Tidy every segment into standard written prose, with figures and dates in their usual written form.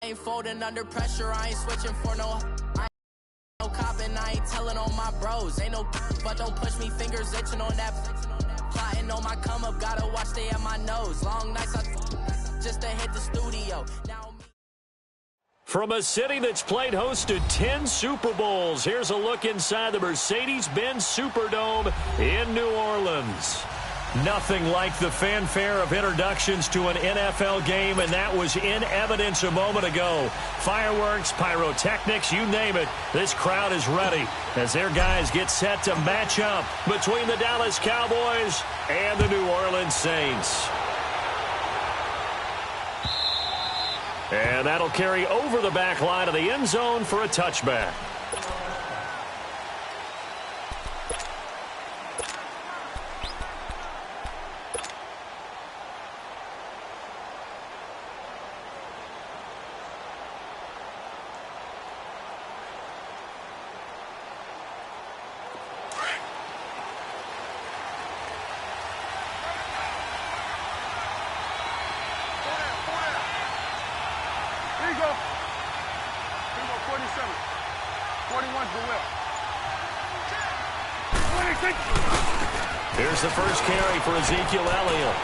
ain't folding under pressure, I ain't switching for no copping, I ain't telling on my bros. Ain't no but don't push me, fingers itching on that. Plotting on my come up, gotta watch stay at my nose. Long nights I just to hit the studio. Now from a city that's played host to 10 Super Bowls, here's a look inside the Mercedes-Benz Superdome in New Orleans. Nothing like the fanfare of introductions to an NFL game, and that was in evidence a moment ago. Fireworks, pyrotechnics, you name it. This crowd is ready as their guys get set to match up between the Dallas Cowboys and the New Orleans Saints. And that'll carry over the back line of the end zone for a touchback. Here's the first carry for Ezekiel Elliott.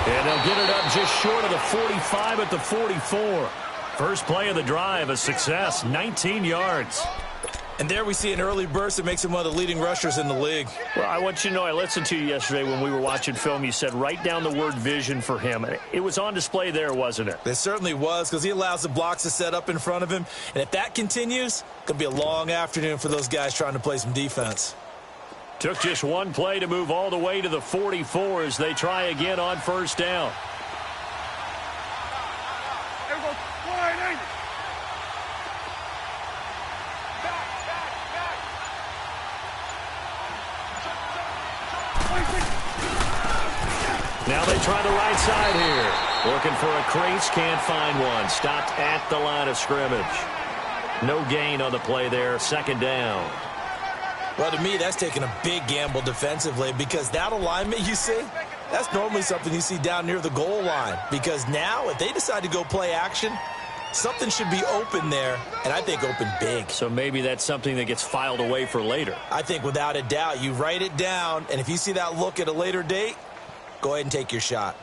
And they'll get it up just short of the 45 at the 44. First play of the drive, a success, 19 yards. And there we see an early burst that makes him one of the leading rushers in the league. Well, I want you to know, I listened to you yesterday when we were watching film. You said write down the word vision for him. It was on display there, wasn't it? It certainly was, because he allows the blocks to set up in front of him. And if that continues, it could be a long afternoon for those guys trying to play some defense. Took just one play to move all the way to the 44 as they try again on first down. Now they try the right side here. Looking for a crease, can't find one. Stopped at the line of scrimmage. No gain on the play there, second down. Well, to me, that's taking a big gamble defensively, because that alignment you see, that's normally something you see down near the goal line. Because now, if they decide to go play action, something should be open there, and I think open big. So maybe that's something that gets filed away for later. I think without a doubt, you write it down, and if you see that look at a later date, go ahead and take your shot.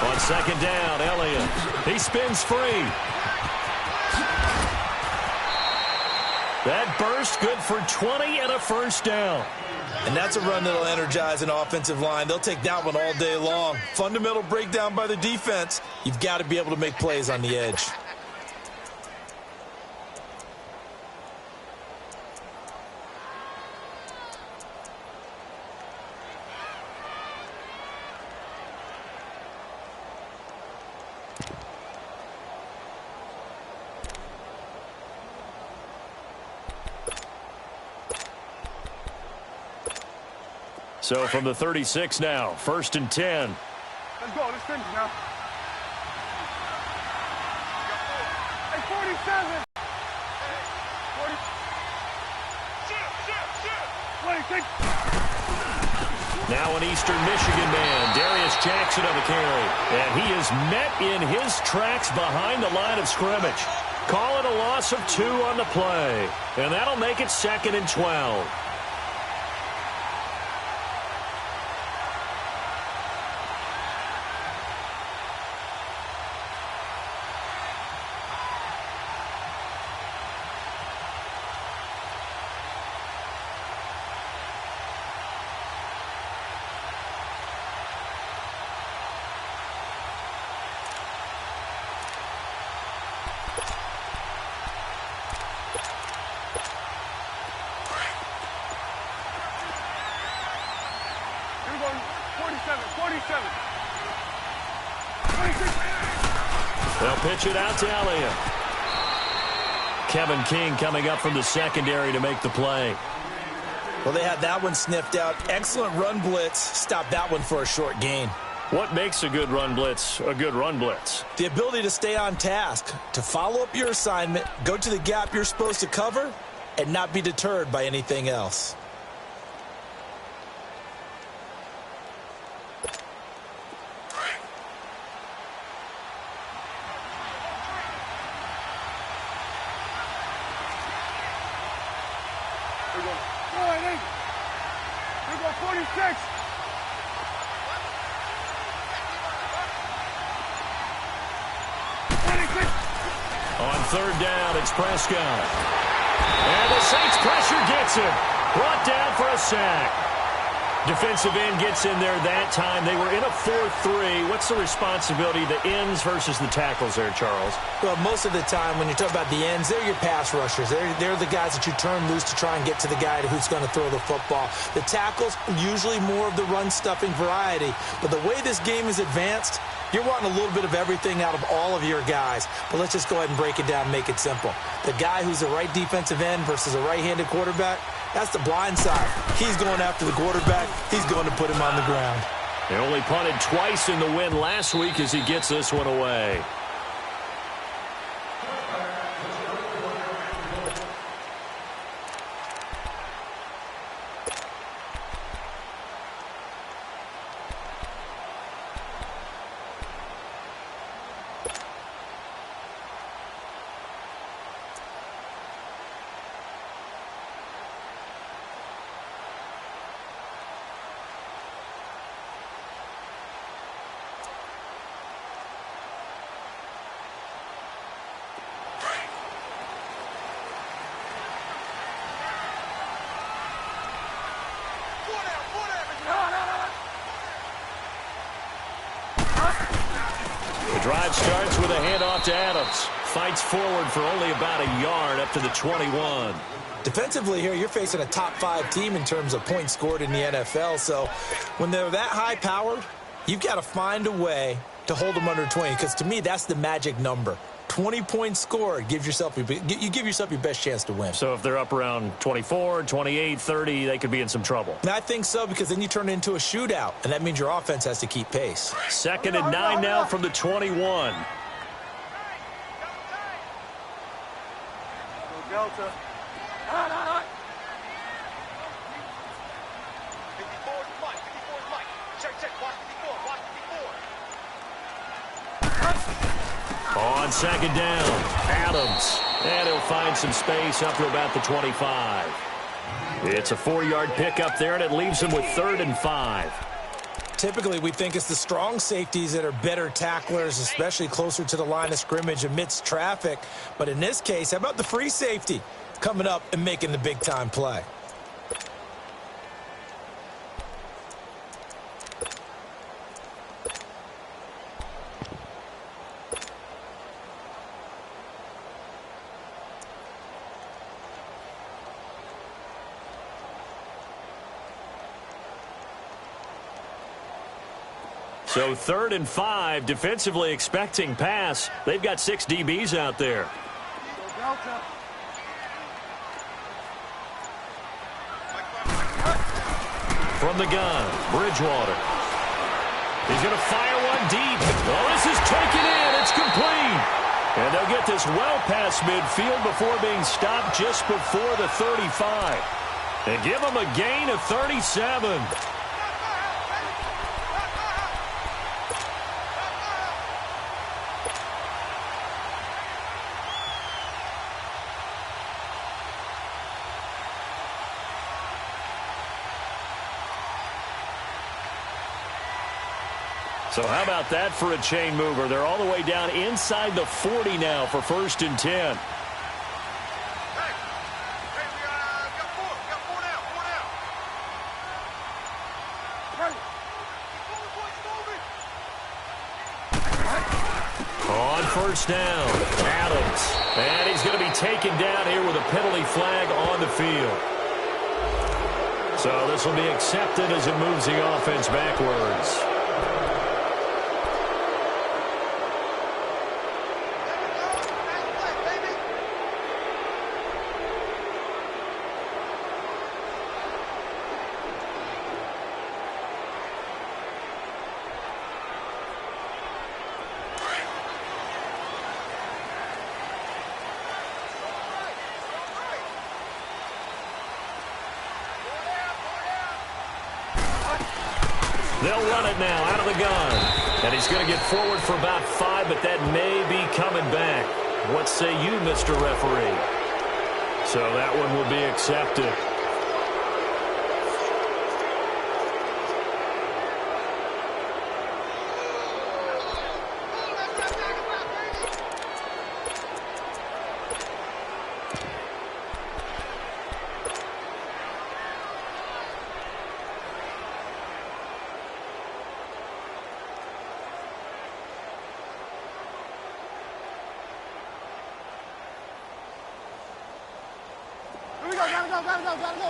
On second down, Elliott. He spins free. That burst good for 20 and a first down. And that's a run that'll energize an offensive line. They'll take that one all day long. Fundamental breakdown by the defense. You've got to be able to make plays on the edge. So from the 36 now, 1st and 10. Let's go. Let's finish now. Hey, 47. 46. Now an Eastern Michigan man, Darius Jackson on the carry. And he is met in his tracks behind the line of scrimmage. Call it a loss of 2 on the play. And that'll make it 2nd and 12. They'll pitch it out to Elliott. Kevin King coming up from the secondary to make the play. Well, they had that one sniffed out. Excellent run blitz. Stopped that one for a short gain. What makes a good run blitz a good run blitz? The ability to stay on task, to follow up your assignment, go to the gap you're supposed to cover, and not be deterred by anything else. Here we go. All right, hey. Here we go, 46. On third down, it's Prescott. And the Saints pressure gets him. Brought down for a sack. Defensive end gets in there that time. They were in a 4-3. What's the responsibility, the ends versus the tackles there, Charles? Well, most of the time when you talk about the ends, they're your pass rushers. They're the guys that you turn loose to try and get to the guy who's going to throw the football. The tackles, usually more of the run-stuffing variety. But the way this game is advanced, you're wanting a little bit of everything out of all of your guys. But let's just go ahead and break it down and make it simple. The guy who's the right defensive end versus a right-handed quarterback, that's the blind side. He's going after the quarterback. He's going to put him on the ground. They only punted twice in the win last week as he gets this one away. Drive starts with a handoff to Adams. Fights forward for only about a yard up to the 21. Defensively here, you're facing a top-5 team in terms of points scored in the NFL. So when they're that high-powered, you've got to find a way to hold them under 20. Because to me, that's the magic number. 20 points scored, you give yourself your best chance to win. So if they're up around 24, 28, 30, they could be in some trouble. And I think so, because then you turn it into a shootout, and that means your offense has to keep pace. 2nd and 9 now from the 21. Delta. 54 is Mike. 54 is Mike. Check. Watch 54. Watch 54. On 2nd down, Adams. And he'll find some space up to about the 25. It's a 4-yard pickup there, and it leaves him with 3rd and 5. Typically, we think it's the strong safeties that are better tacklers, especially closer to the line of scrimmage amidst traffic. But in this case, how about the free safety coming up and making the big-time play? So 3rd and 5, defensively expecting pass. They've got 6 DBs out there. Delta. From the gun, Bridgewater. He's going to fire one deep. Well, this is taken in. It's complete. And they'll get this well past midfield before being stopped just before the 35. And give them a gain of 37. So how about that for a chain mover? They're all the way down inside the 40 now for 1st and 10. Hey, we got 4. We got 4 now. 4 now. On 1st down, Adams. And he's going to be taken down here with a penalty flag on the field. So this will be accepted as it moves the offense backwards. They'll run it now out of the gun. And he's going to get forward for about 5, but that may be coming back. What say you, Mr. Referee? So that one will be accepted.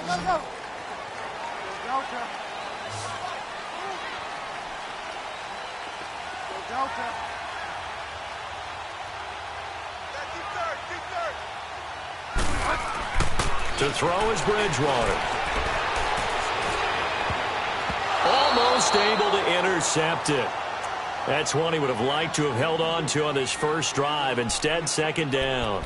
Gotta go. Delta. Delta. Deep third. To throw is Bridgewater. Almost able to intercept it. That's one he would have liked to have held on to on this first drive. Instead, second down.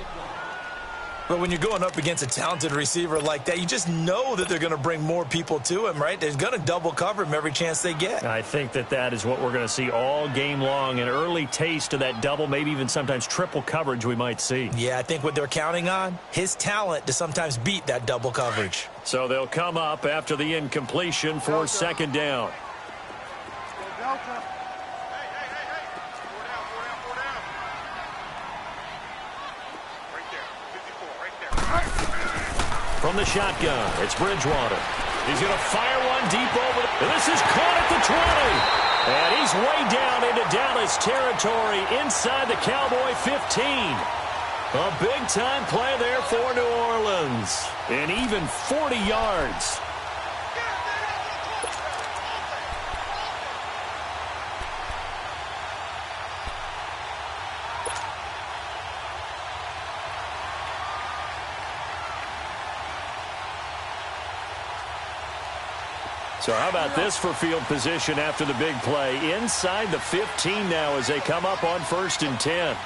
But when you're going up against a talented receiver like that, you just know that they're going to bring more people to him, right? They're going to double cover him every chance they get. I think that is what we're going to see all game long. An early taste of that double, maybe even sometimes triple coverage we might see. Yeah, I think what they're counting on, his talent to sometimes beat that double coverage. So they'll come up after the incompletion for second down. Delta. From the shotgun, it's Bridgewater. He's going to fire one deep over. This is caught at the 20. And he's way down into Dallas territory inside the Cowboy 15. A big-time play there for New Orleans. And even 40 yards. So how about this for field position after the big play? Inside the 15 now as they come up on 1st and 10.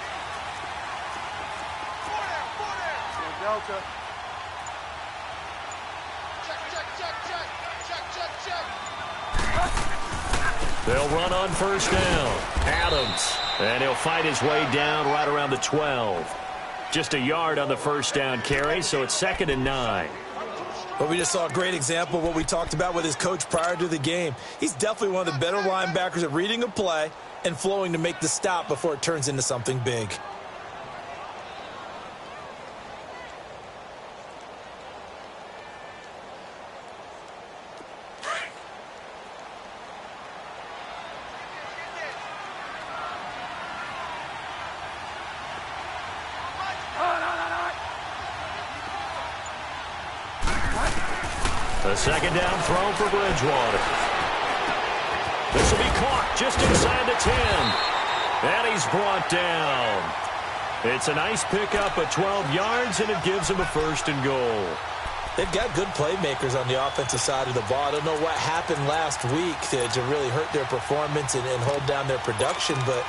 Delta. They'll run on 1st down. Adams. And he'll fight his way down right around the 12. Just a yard on the 1st down carry, so it's 2nd and 9. But we just saw a great example of what we talked about with his coach prior to the game. He's definitely one of the better linebackers at reading a play and flowing to make the stop before it turns into something big. A second down throw for Bridgewater. This will be caught just inside the 10. And he's brought down. It's a nice pickup of 12 yards, and it gives him a 1st and goal. They've got good playmakers on the offensive side of the ball. I don't know what happened last week to really hurt their performance and hold down their production, but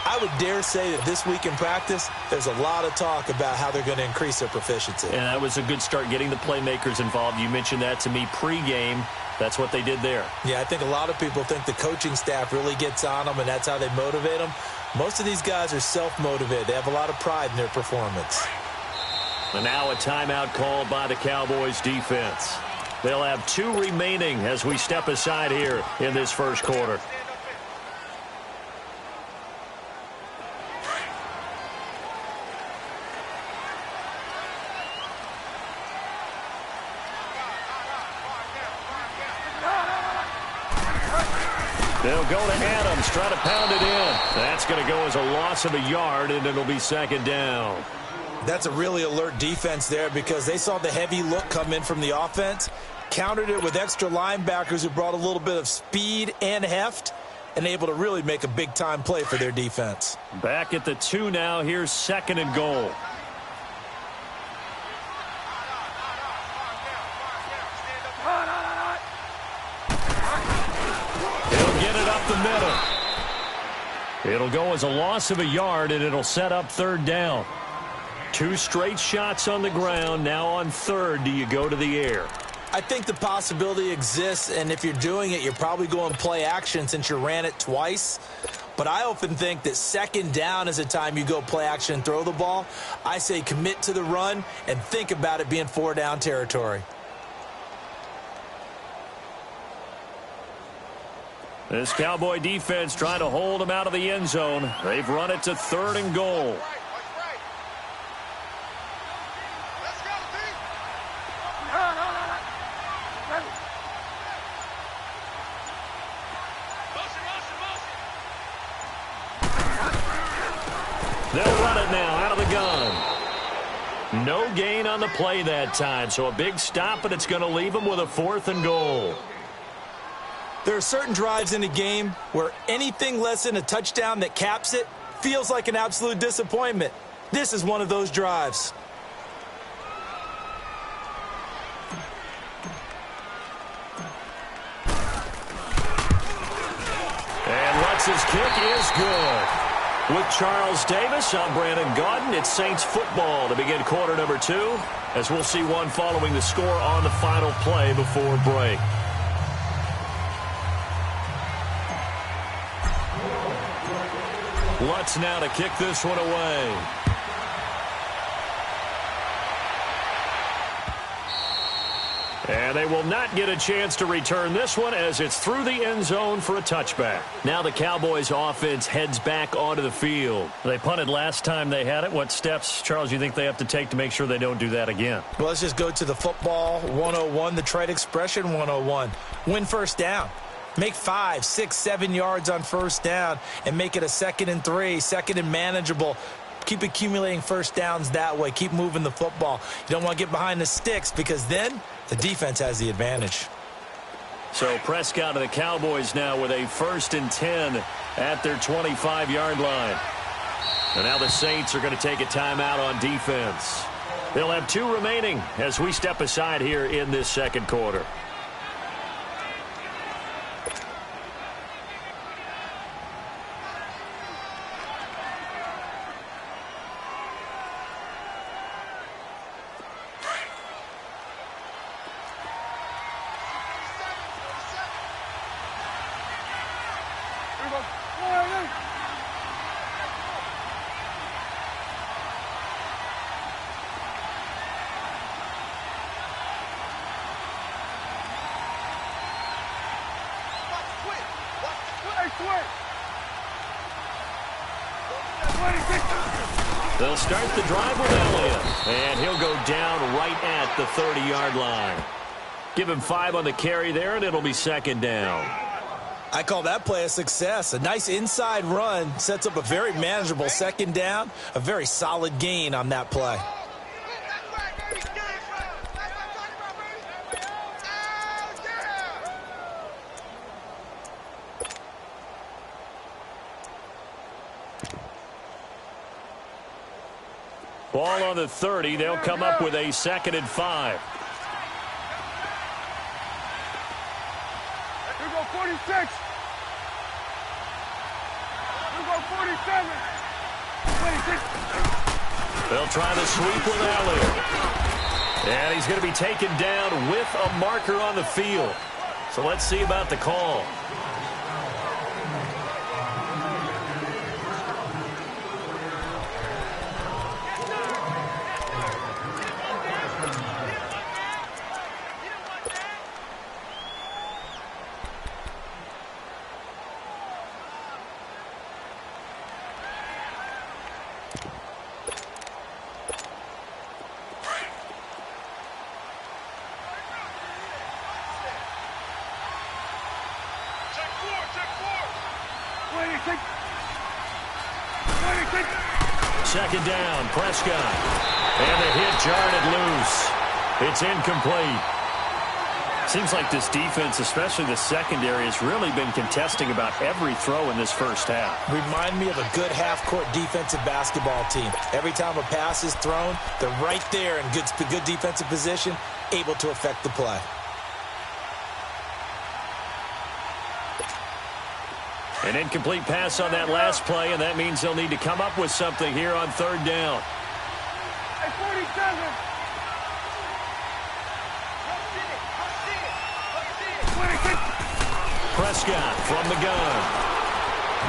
I would dare say that this week in practice, there's a lot of talk about how they're going to increase their proficiency. And that was a good start, getting the playmakers involved. You mentioned that to me pregame. That's what they did there. Yeah, I think a lot of people think the coaching staff really gets on them, and that's how they motivate them. Most of these guys are self-motivated. They have a lot of pride in their performance. And now a timeout called by the Cowboys defense. They'll have 2 remaining as we step aside here in this first quarter. They'll go to Adams, try to pound it in. That's going to go as a loss of a yard, and it'll be second down. That's a really alert defense there because they saw the heavy look come in from the offense, countered it with extra linebackers who brought a little bit of speed and heft, and able to really make a big-time play for their defense. Back at the 2 now. Here's 2nd and goal. The middle. It'll go as a loss of a yard, and it'll set up 3rd down. 2 straight shots on the ground. Now on 3rd, do you go to the air? I think the possibility exists, and if you're doing it, you're probably going play action since you ran it twice. But I often think that second down is a time you go play action and throw the ball. I say commit to the run and think about it being 4-down territory. This Cowboy defense trying to hold them out of the end zone. They've run it to 3rd and goal. They'll run it now out of the gun. No gain on the play that time, so a big stop, and it's going to leave them with a 4th and goal. There are certain drives in a game where anything less than a touchdown that caps it feels like an absolute disappointment. This is one of those drives. And Lutz's kick is good. With Charles Davis, I'm Brandon Gaudin. It's Saints football to begin quarter number 2, as we'll see one following the score on the final play before break. Lutz now to kick this one away. And they will not get a chance to return this one as it's through the end zone for a touchback. Now the Cowboys offense heads back onto the field. They punted last time they had it. What steps, Charles, you think they have to take to make sure they don't do that again? Well, let's just go to the football 101, the trade expression 101. Win first down. Make 5, 6, 7 yards on first down and make it a 2nd and 3, 2nd and manageable. Keep accumulating first downs that way. Keep moving the football. You don't want to get behind the sticks because then the defense has the advantage. So Prescott and the Cowboys now with a 1st and 10 at their 25-yard line. And now the Saints are going to take a timeout on defense. They'll have 2 remaining as we step aside here in this second quarter. They'll start the drive with Elliott, and he'll go down right at the 30-yard line. Give him 5 on the carry there, and it'll be 2nd down. I call that play a success. A nice inside run sets up a very manageable 2nd down, a very solid gain on that play. Ball on the 30. They'll come up with a 2nd and 5. Here go 46. Here go 47. 26. They'll try the sweep with Elliott. And he's going to be taken down with a marker on the field. So let's see about the call. Second down, Prescott. And the hit jarred it loose. It's incomplete. Seems like this defense, especially the secondary, has really been contesting about every throw in this first half. Remind me of a good half-court defensive basketball team. Every time a pass is thrown, they're right there in good defensive position, able to affect the play. An incomplete pass on that last play, and that means they'll need to come up with something here on 3rd down. Hey, 47. Prescott from the gun.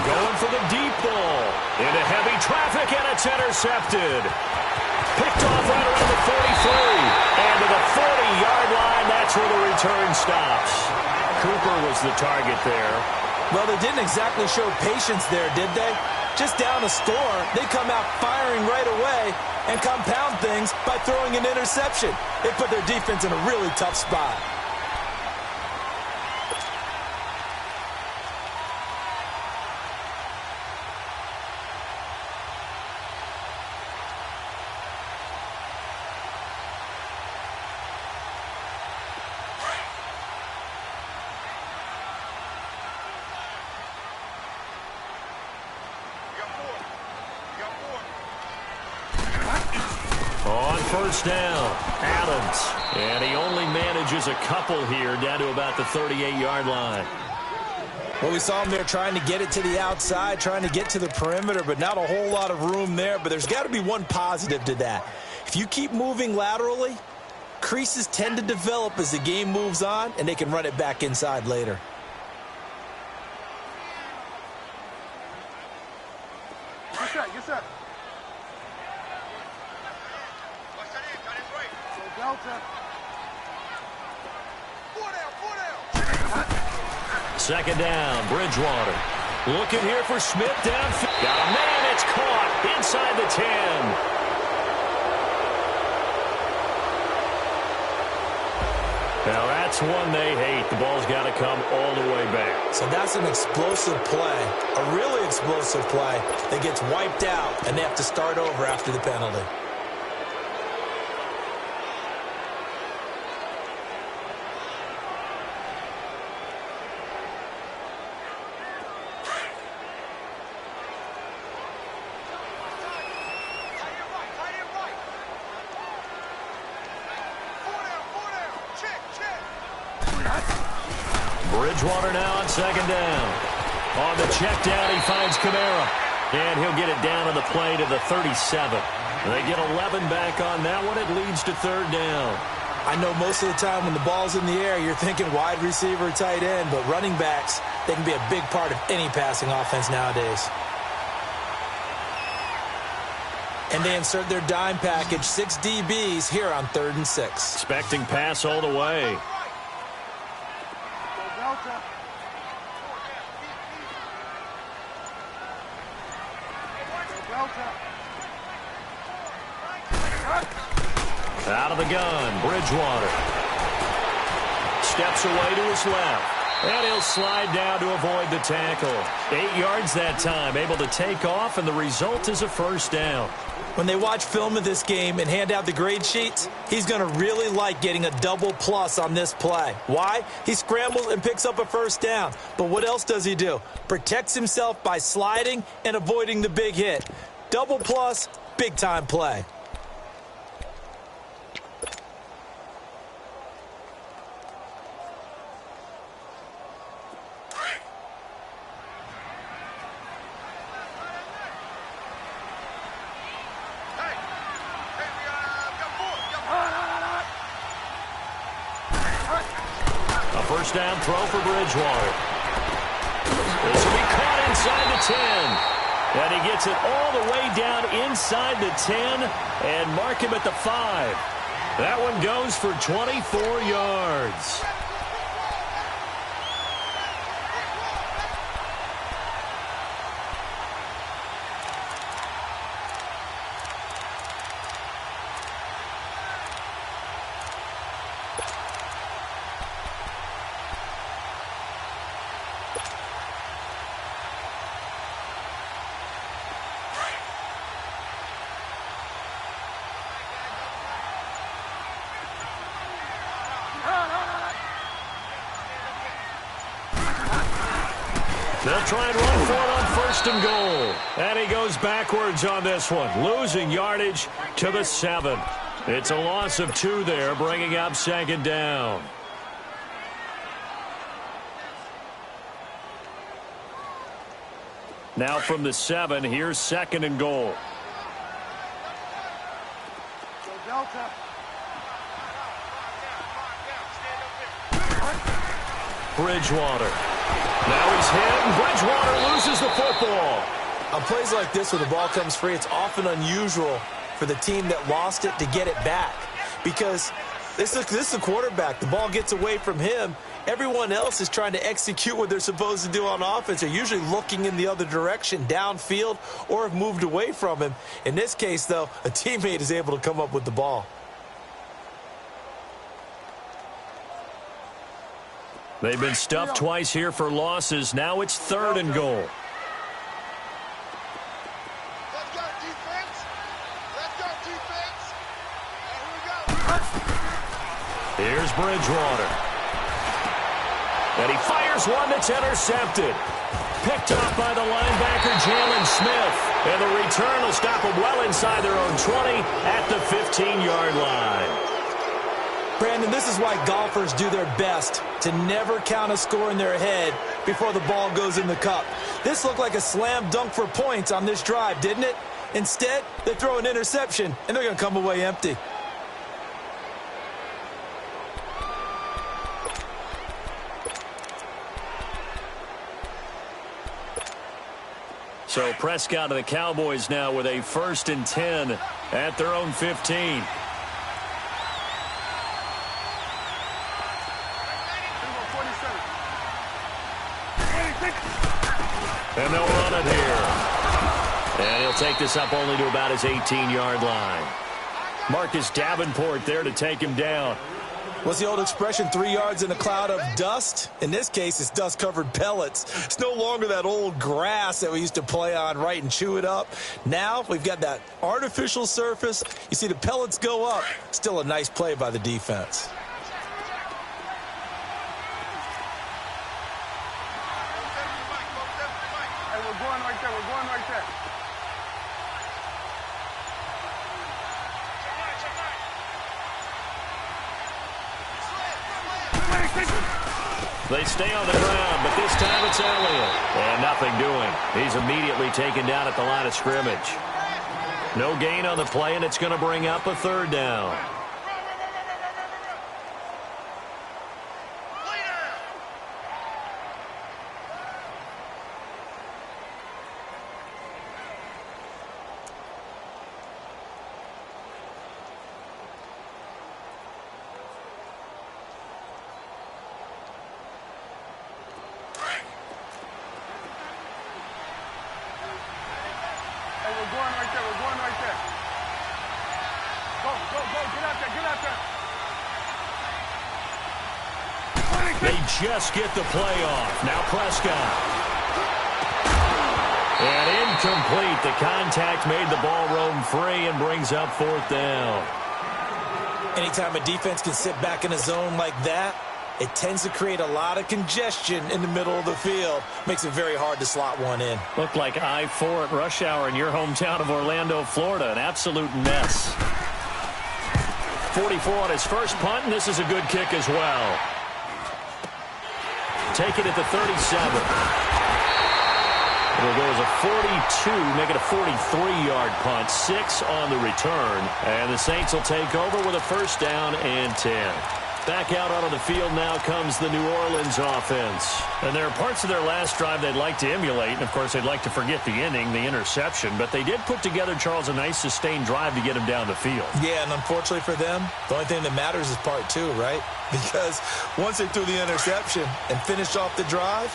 Going for the deep ball. Into heavy traffic, and it's intercepted. Picked off right around the 43. And to the 40-yard line, that's where the return stops. Cooper was the target there. Well, they didn't exactly show patience there, did they? Just down a score, they come out firing right away and compound things by throwing an interception. It put their defense in a really tough spot. On first down, Adams. And he only manages a couple here down to about the 38-yard line. Well, we saw him there trying to get it to the outside, trying to get to the perimeter, but not a whole lot of room there. But there's got to be one positive to that. If you keep moving laterally, creases tend to develop as the game moves on, and they can run it back inside later. Get set, get set. Delta. Second down, Bridgewater. Looking here for Smith downfield. Got a man, it's caught inside the 10. Now that's one they hate. The ball's got to come all the way back. So that's an explosive play, a really explosive play that gets wiped out, and they have to start over after the penalty. Bridgewater now on second down. On the check down, he finds Kamara. And he'll get it down on the play to the 37. They get 11 back on that one. It leads to third down. I know most of the time when the ball's in the air, you're thinking wide receiver, tight end, but running backs, they can be a big part of any passing offense nowadays. And they insert their dime package, 6 DBs here on 3rd and 6. Expecting pass all the way. Delta. Delta. Out of the gun, Bridgewater. Steps away to his left. And he'll slide down to avoid the tackle. 8 yards that time, able to take off, and the result is a first down. When they watch film of this game and hand out the grade sheets, he's going to really like getting a double plus on this play. Why? He scrambles and picks up a first down. But what else does he do? Protects himself by sliding and avoiding the big hit. Double plus, big time play. First down throw for Bridgewater. This will be caught inside the 10. And he gets it all the way down inside the 10 and mark him at the 5. That one goes for 24 yards. They'll try and run for it on first and goal. And he goes backwards on this one, losing yardage to the 7. It's a loss of 2 there, bringing up second down. Now from the 7, here's second and goal. Delta. Bridgewater. Now he's hit, and Bridgewater loses the football. On plays like this where the ball comes free, it's often unusual for the team that lost it to get it back. Because this is a quarterback. The ball gets away from him. Everyone else is trying to execute what they're supposed to do on offense. They're usually looking in the other direction, downfield, or have moved away from him. In this case, though, a teammate is able to come up with the ball. They've been stuffed twice here for losses. Now it's 3rd and goal. Let's go, defense. Let's go, defense. And here we go. Here's Bridgewater. And he fires one that's intercepted. Picked off by the linebacker, Jalen Smith. And the return will stop them well inside their own 20 at the 15-yard line. Brandon, this is why golfers do their best to never count a score in their head before the ball goes in the cup. This looked like a slam dunk for points on this drive, didn't it? Instead, they throw an interception, and they're going to come away empty. So Prescott of the Cowboys now with a 1st and 10 at their own 15. And they'll run it here. And he'll take this up only to about his 18-yard line. Marcus Davenport there to take him down. What's the old expression, 3 yards in a cloud of dust? In this case, it's dust-covered pellets. It's no longer that old grass that we used to play on, right, and chew it up. Now we've got that artificial surface. You see the pellets go up. Still a nice play by the defense. They stay on the ground, but this time it's Elliott. And nothing doing. He's immediately taken down at the line of scrimmage. No gain on the play, and it's going to bring up a 3rd down. They just get the play off. Now Prescott. And incomplete. The contact made the ball roam free and brings up 4th down. Anytime a defense can sit back in a zone like that, it tends to create a lot of congestion in the middle of the field. Makes it very hard to slot one in. Looked like I-4 at rush hour in your hometown of Orlando, Florida. An absolute mess. 44 on his first punt, and this is a good kick as well. Take it at the 37. It'll go as a 42, make it a 43-yard punt. 6 on the return. And the Saints will take over with a 1st down and 10. Back out onto the field now comes the New Orleans offense. And there are parts of their last drive they'd like to emulate. And, of course, they'd like to forget the inning, the interception. But they did put together, Charles, a nice sustained drive to get him down the field. Yeah, and unfortunately for them, the only thing that matters is part 2, right? Because once they threw the interception and finished off the drive,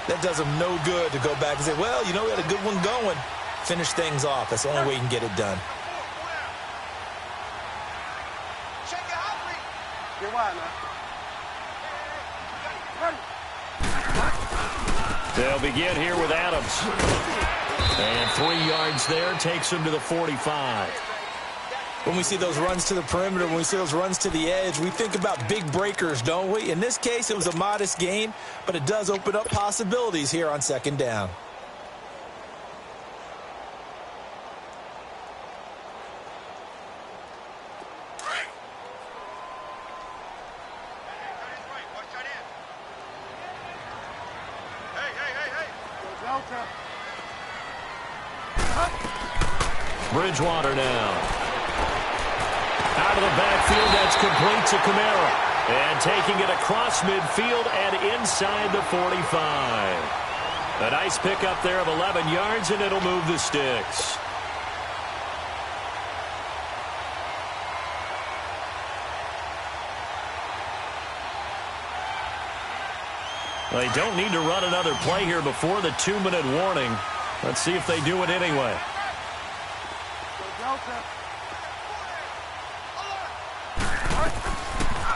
that does them no good to go back and say, well, you know, we had a good one going. Finish things off. That's the only way you can get it done. They'll begin here with Adams. And 3 yards there takes him to the 45. When we see those runs to the perimeter, when we see those runs to the edge, we think about big breakers, don't we? In this case, it was a modest gain, but it does open up possibilities here on 2nd down. Bridgewater now. Out of the backfield, that's complete to Kamara. And taking it across midfield and inside the 45. A nice pickup there of 11 yards, and it'll move the sticks. They don't need to run another play here before the 2-minute warning. Let's see if they do it anyway.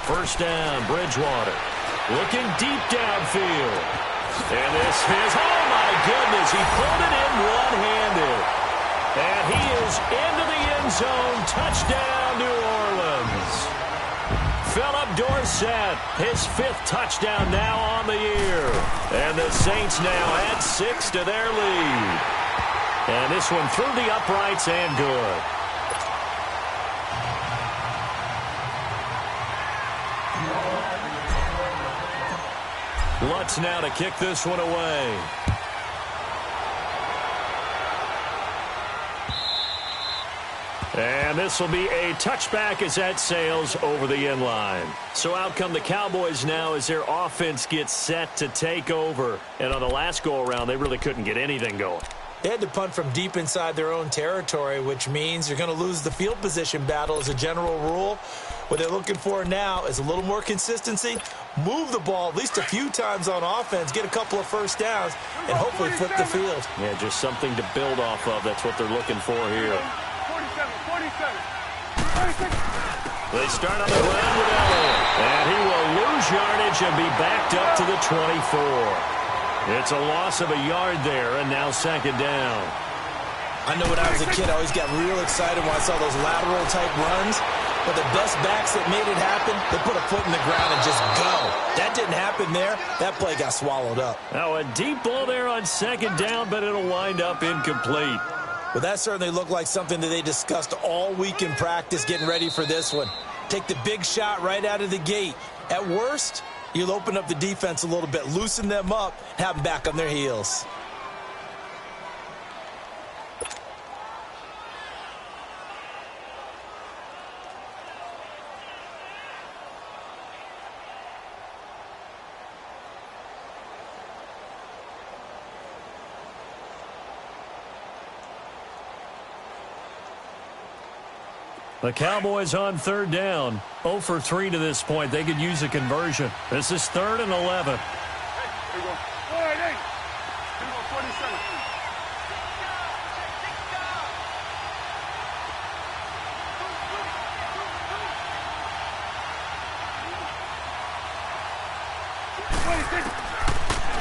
First down, Bridgewater. Looking deep downfield. And this is, oh my goodness, he pulled it in one-handed. And he is into the end zone. Touchdown, New Orleans. Philip Dorsett, his 5th touchdown now on the year. And the Saints now add 6 to their lead. And this one through the uprights and good. Lutz now to kick this one away. And this will be a touchback as that sails over the end line. So out come the Cowboys now as their offense gets set to take over. And on the last go-around, they really couldn't get anything going. They had to punt from deep inside their own territory, which means you're going to lose the field position battle as a general rule. What they're looking for now is a little more consistency, move the ball at least a few times on offense, get a couple of first downs, and hopefully flip the field. Yeah, just something to build off of. That's what they're looking for here. 47. They start on the ground with Elliott. And he will lose yardage and be backed up to the 24. It's a loss of a yard there, and now 2nd down. I know when I was a kid, I always got real excited when I saw those lateral-type runs. But the best backs that made it happen, they put a foot in the ground and just go. That didn't happen there. That play got swallowed up. Now a deep ball there on 2nd down, but it'll wind up incomplete. Well, that certainly looked like something that they discussed all week in practice getting ready for this one. Take the big shot right out of the gate. At worst, you'll open up the defense a little bit, loosen them up, have them back on their heels. The Cowboys on 3rd down. 0 for 3 to this point. They could use a conversion. This is 3rd and 11. Here we go. All right, hey. Here we go, 47.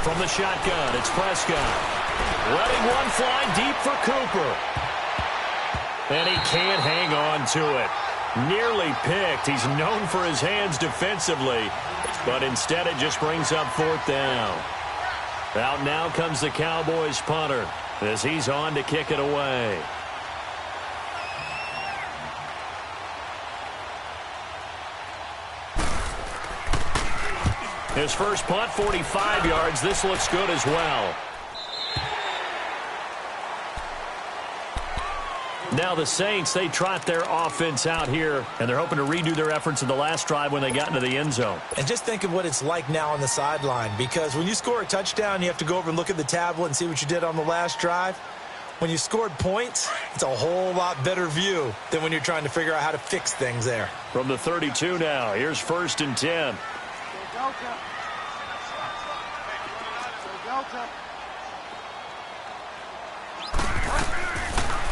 From the shotgun, it's Prescott. Letting one fly deep for Cooper. And he can't hang on to it. Nearly picked. He's known for his hands defensively, but instead it just brings up 4th down. Out now comes the Cowboys punter as he's on to kick it away. His first punt, 45 yards. This looks good as well. Now the Saints, they trot their offense out here, and they're hoping to redo their efforts in the last drive when they got into the end zone. And just think of what it's like now on the sideline, because when you score a touchdown, you have to go over and look at the tablet and see what you did on the last drive. When you scored points, it's a whole lot better view than when you're trying to figure out how to fix things there. From the 32 now, here's 1st and 10.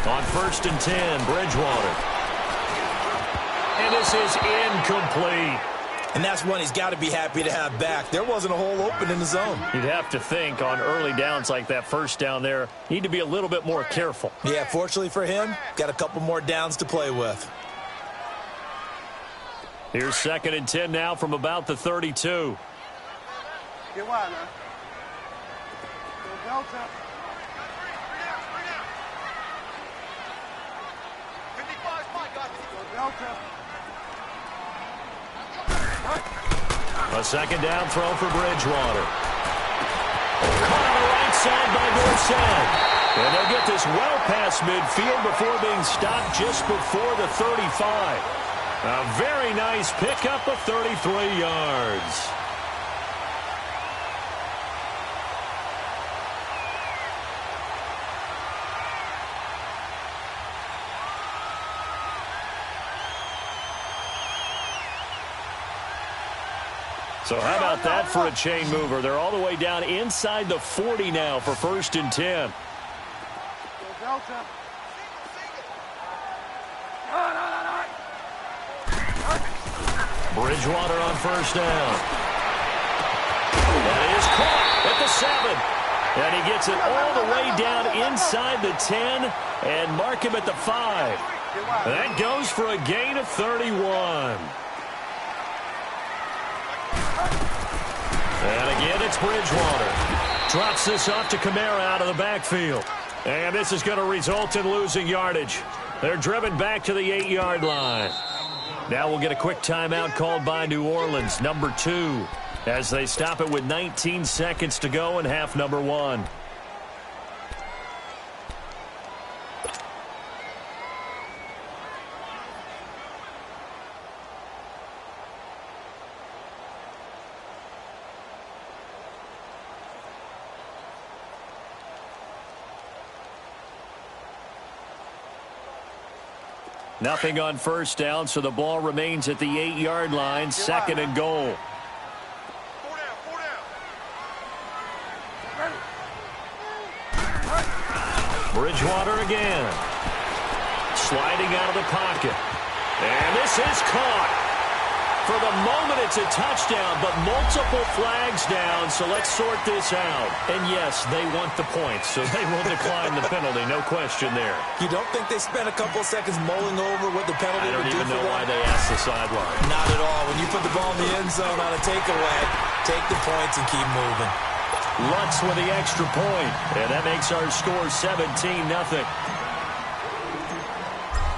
On 1st and 10, Bridgewater. And this is incomplete. And that's one he's got to be happy to have back. There wasn't a hole open in the zone. You'd have to think on early downs like that first down there, need to be a little bit more careful. Yeah, fortunately for him, got a couple more downs to play with. Here's 2nd and 10 now from about the 32. Get wide, man. Go Delta. A 2nd down throw for Bridgewater. Caught on the right side by Dorsett. And they'll get this well past midfield before being stopped just before the 35. A very nice pickup of 33 yards. So how about that for a chain mover? They're all the way down inside the 40 now for 1st and 10. Bridgewater on 1st down. That is caught at the 7. And he gets it all the way down inside the 10 and mark him at the 5. That goes for a gain of 31. And again, it's Bridgewater. Drops this off to Kamara out of the backfield. And this is going to result in losing yardage. They're driven back to the 8-yard line. Now we'll get a quick timeout called by New Orleans, number 2, as they stop it with 19 seconds to go in half number 1. Nothing on 1st down, so the ball remains at the 8-yard line, 2nd and goal. 4 down, 4 down. Bridgewater again. Sliding out of the pocket. And this is caught. For the moment, it's a touchdown, but multiple flags down, so let's sort this out. And yes, they want the points, so they will decline the penalty, no question there. You don't think they spent a couple of seconds mulling over what the penalty would do for them? I don't even know why they asked the sideline. Not at all. When you put the ball in the end zone on a takeaway, take the points and keep moving. Lutz with the extra point, and that makes our score 17-0.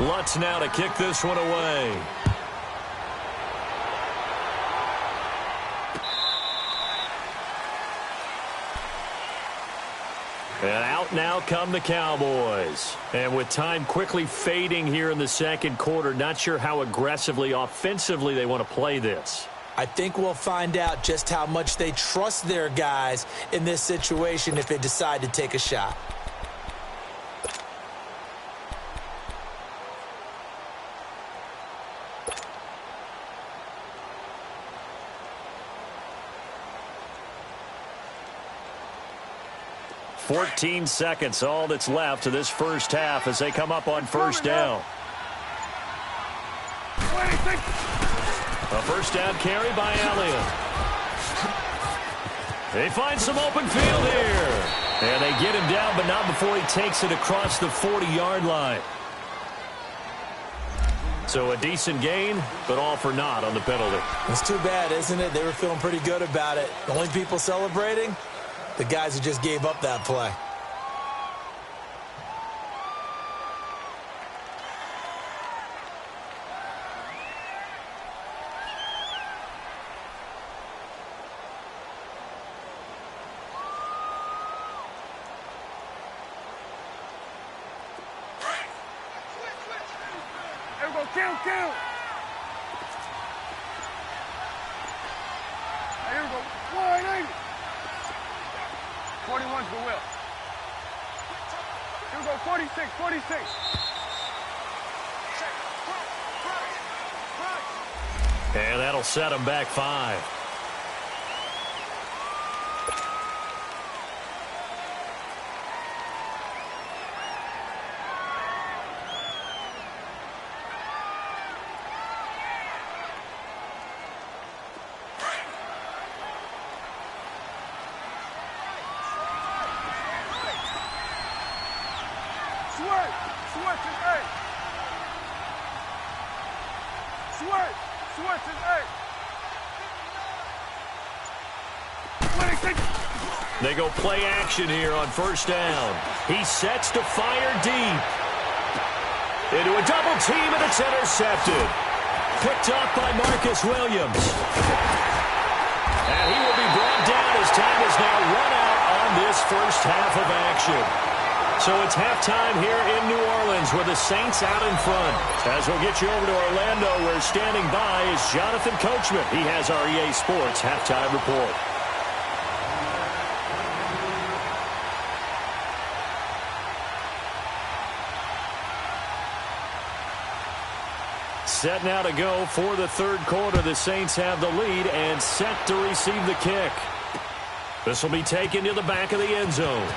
Lutz now to kick this one away. And out now come the Cowboys. And with time quickly fading here in the second quarter, not sure how aggressively, offensively they want to play this. I think we'll find out just how much they trust their guys in this situation if they decide to take a shot. "14 seconds, all that's left to this first half as they come up on 1st down. A 1st down carry by Elliott. They find some open field here. And they get him down, but not before he takes it across the 40-yard line. So a decent gain, but all for naught on the penalty. It's too bad, isn't it? They were feeling pretty good about it. The only people celebrating? The guys who just gave up that play. There we go, kill. Here we go, 180. 21's the will. Here we go, 46. And that'll set them back 5. Switch is 8. They go play action here on 1st down. He sets to fire deep. Into a double team, and it's intercepted. Picked off by Marcus Williams. And he will be brought down as time is now run out on this first half of action. So it's halftime here in New Orleans with the Saints out in front. As we'll get you over to Orlando, where standing by is Jonathan Coachman. He has our EA Sports halftime report. Set now to go for the third quarter. The Saints have the lead and set to receive the kick. This will be taken to the back of the end zone.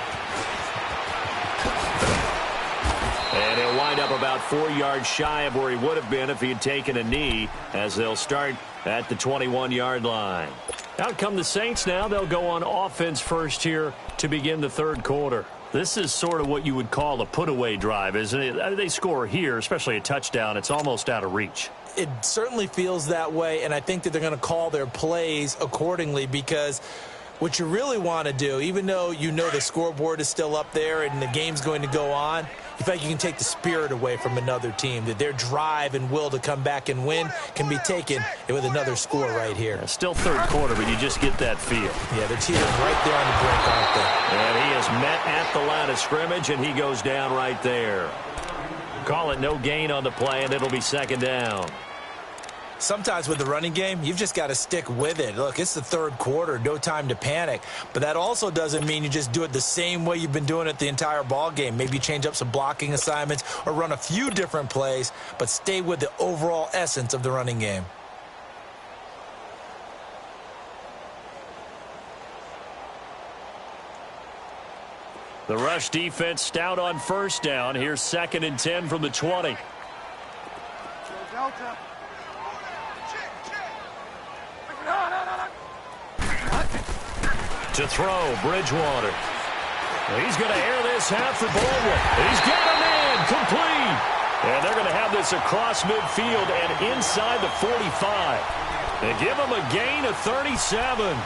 And he'll wind up about 4 yards shy of where he would have been if he had taken a knee, as they'll start at the 21-yard line. Out come the Saints now. They'll go on offense first here to begin the third quarter. This is sort of what you would call a put-away drive, isn't it? They score here, especially a touchdown. It's almost out of reach. It certainly feels that way, and I think that they're going to call their plays accordingly, because what you really want to do, even though you know the scoreboard is still up there and the game's going to go on, you feel like you can take the spirit away from another team, that their drive and will to come back and win can be taken with another score right here. Yeah, still third quarter, but you just get that feel. Yeah, they're teetering right there on the brink, aren't they? And he is met at the line of scrimmage, and he goes down right there. Call it no gain on the play, and it'll be second down. Sometimes with the running game, you've just got to stick with it. Look, it's the third quarter, no time to panic. But that also doesn't mean you just do it the same way you've been doing it the entire ball game. Maybe change up some blocking assignments or run a few different plays, but stay with the overall essence of the running game. The rush defense stout on first down. Here's 2nd and 10 from the 20. Delta. To throw, Bridgewater. He's going to air this out for Baldwin. He's got a man, complete. And they're going to have this across midfield and inside the 45. They give him a gain of 37.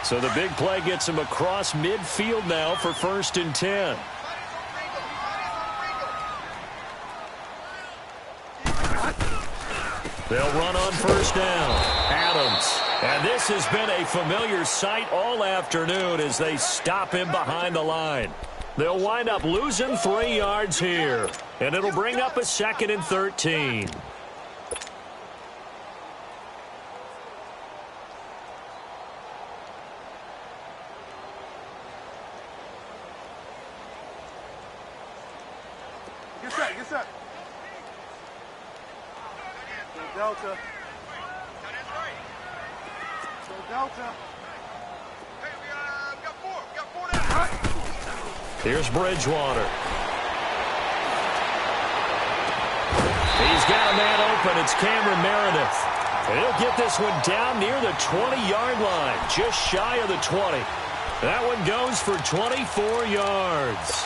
So the big play gets him across midfield now for 1st and 10. They'll run on first down. Adams. And this has been a familiar sight all afternoon as they stop him behind the line. They'll wind up losing 3 yards here. And it'll bring up a 2nd and 13. Get set, get set. Delta. So Delta. Hey, we got four down. Here's Bridgewater. He's got a man open. It's Cameron Meredith. And he'll get this one down near the 20-yard line, just shy of the 20. That one goes for 24 yards.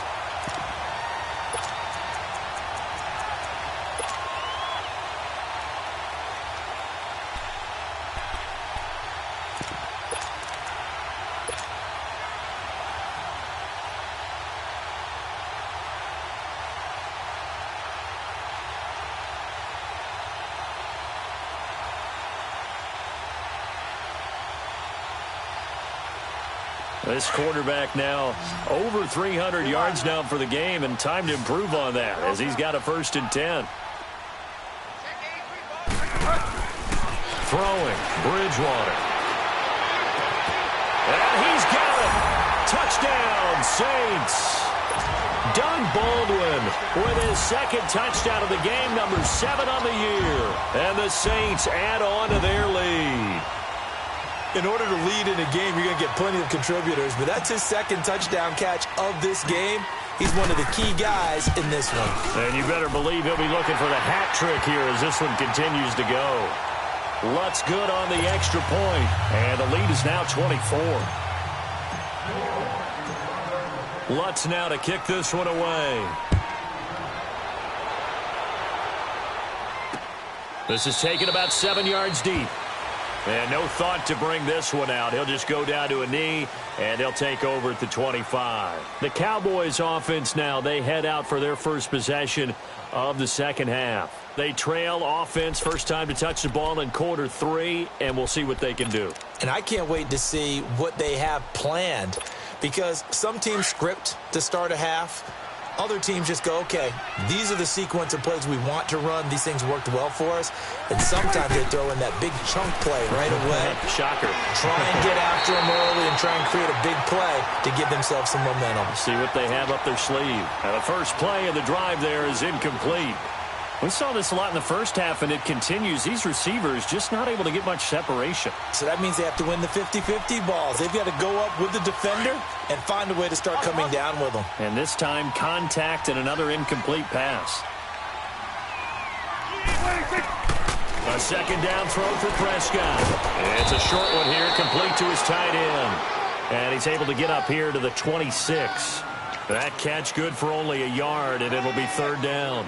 This quarterback now over 300 yards now for the game, and time to improve on that as he's got a 1st and 10. Throwing, Bridgewater. And he's got it. Touchdown, Saints. Doug Baldwin with his 2nd touchdown of the game, number 7 on the year. And the Saints add on to their lead. In order to lead in a game, you're going to get plenty of contributors, but that's his 2nd touchdown catch of this game. He's one of the key guys in this one. And you better believe he'll be looking for the hat trick here as this one continues to go. Lutz good on the extra point, and the lead is now 24. Lutz now to kick this one away. This is taken about 7 yards deep. And no thought to bring this one out. He'll just go down to a knee, and they'll take over at the 25. The Cowboys offense now, they head out for their first possession of the second half. They trail offense, first time to touch the ball in quarter 3, and we'll see what they can do. And I can't wait to see what they have planned, because some teams script to start a half. Other teams just go, okay, these are the sequence of plays we want to run. These things worked well for us. And sometimes they throw in that big chunk play right away. Shocker. Try and get after them early and try and create a big play to give themselves some momentum. See what they have up their sleeve. And the first play of the drive there is incomplete. We saw this a lot in the first half, and it continues. These receivers just not able to get much separation. So that means they have to win the 50-50 balls. They've got to go up with the defender and find a way to start coming down with them. And this time, contact and another incomplete pass. A second down throw for Prescott. It's a short one here, complete to his tight end. And he's able to get up here to the 26. That catch good for only a yard, and it'll be third down.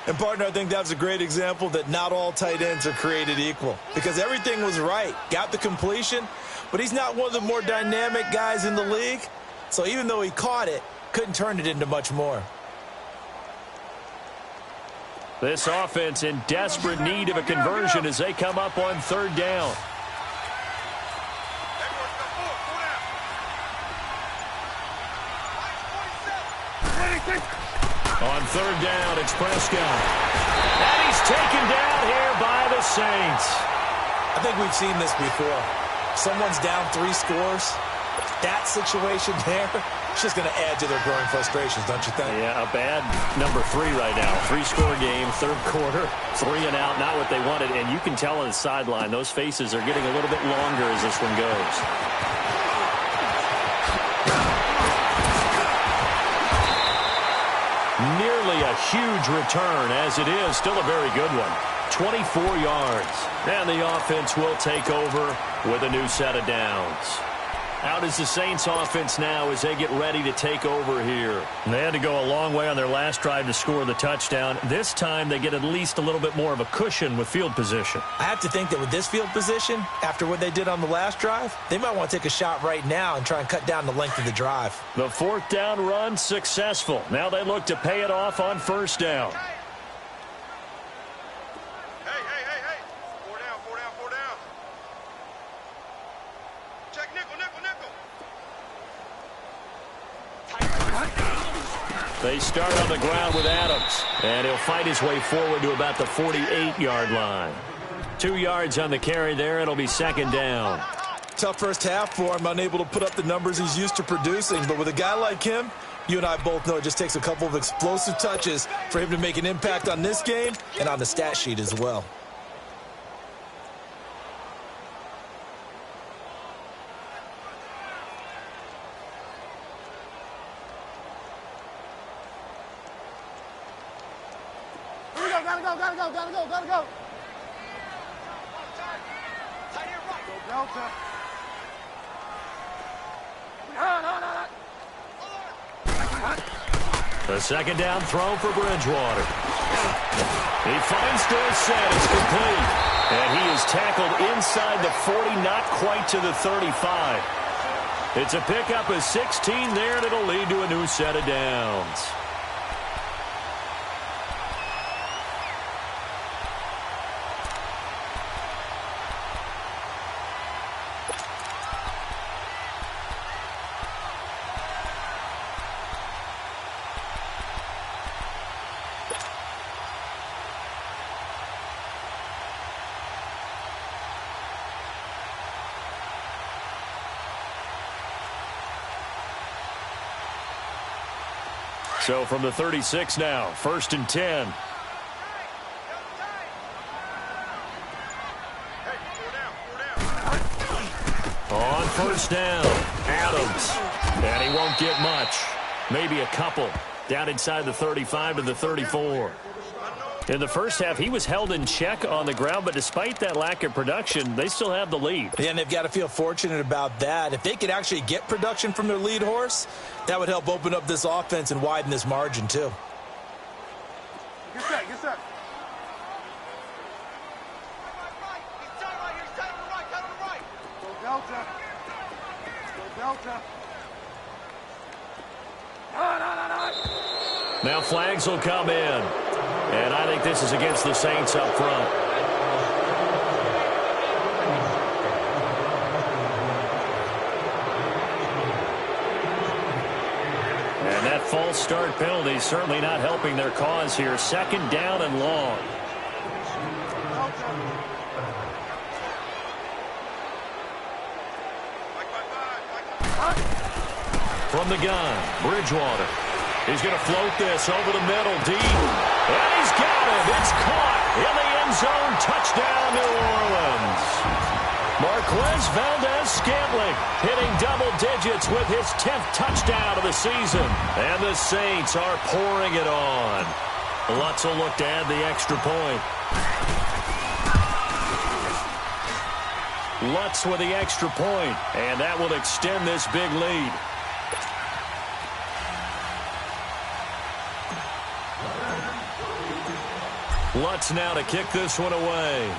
And, partner, I think that was a great example that not all tight ends are created equal, because everything was right. Got the completion, but he's not one of the more dynamic guys in the league. So even though he caught it, couldn't turn it into much more. This offense in desperate need of a conversion as they come up on third down. On third down, it's Prescott. And he's taken down here by the Saints. I think we've seen this before. Someone's down 3 scores. That situation there, it's just going to add to their growing frustrations, don't you think? Yeah, a bad number 3 right now. 3-score game, third quarter, 3 and out, not what they wanted. And you can tell on the sideline, those faces are getting a little bit longer as this one goes. Nearly a huge return, as it is still a very good one. 24 yards. And the offense will take over with a new set of downs. Out is the Saints offense now as they get ready to take over here. They had to go a long way on their last drive to score the touchdown. This time they get at least a little bit more of a cushion with field position. I have to think that with this field position, after what they did on the last drive, they might want to take a shot right now and try and cut down the length of the drive. The fourth down run successful. Now they look to pay it off on first down. They start on the ground with Adams, and he'll fight his way forward to about the 48-yard line. 2 yards on the carry there. It'll be second down. Tough first half for him, unable to put up the numbers he's used to producing. But with a guy like him, you and I both know it just takes a couple of explosive touches for him to make an impact on this game and on the stat sheet as well. Gotta go. Tight end right. Go Delta. The second down throw for Bridgewater. He finds Dorsett. It's complete. And he is tackled inside the 40, not quite to the 35. It's a pickup of 16 there, and it'll lead to a new set of downs. So from the 36 now, 1st and 10. On first down, Adams. And he won't get much. Maybe a couple. Down inside the 35 to the 34. In the first half, he was held in check on the ground, but despite that lack of production, they still have the lead. Yeah, and they've got to feel fortunate about that. If they could actually get production from their lead horse, that would help open up this offense and widen this margin, too. Get set. He's tight right here. He's tight on the right. Delta. Go Delta. Now flags will come in. And I think this is against the Saints up front. And that false start penalty is certainly not helping their cause here. Second down and long. From the gun, Bridgewater. He's going to float this over the middle, deep. And he's got it. It's caught in the end zone. Touchdown, New Orleans. Marquez Valdez-Scantling hitting double digits with his 10th touchdown of the season. And the Saints are pouring it on. Lutz will look to add the extra point. Lutz with the extra point, and that will extend this big lead. Lutz now to kick this one away.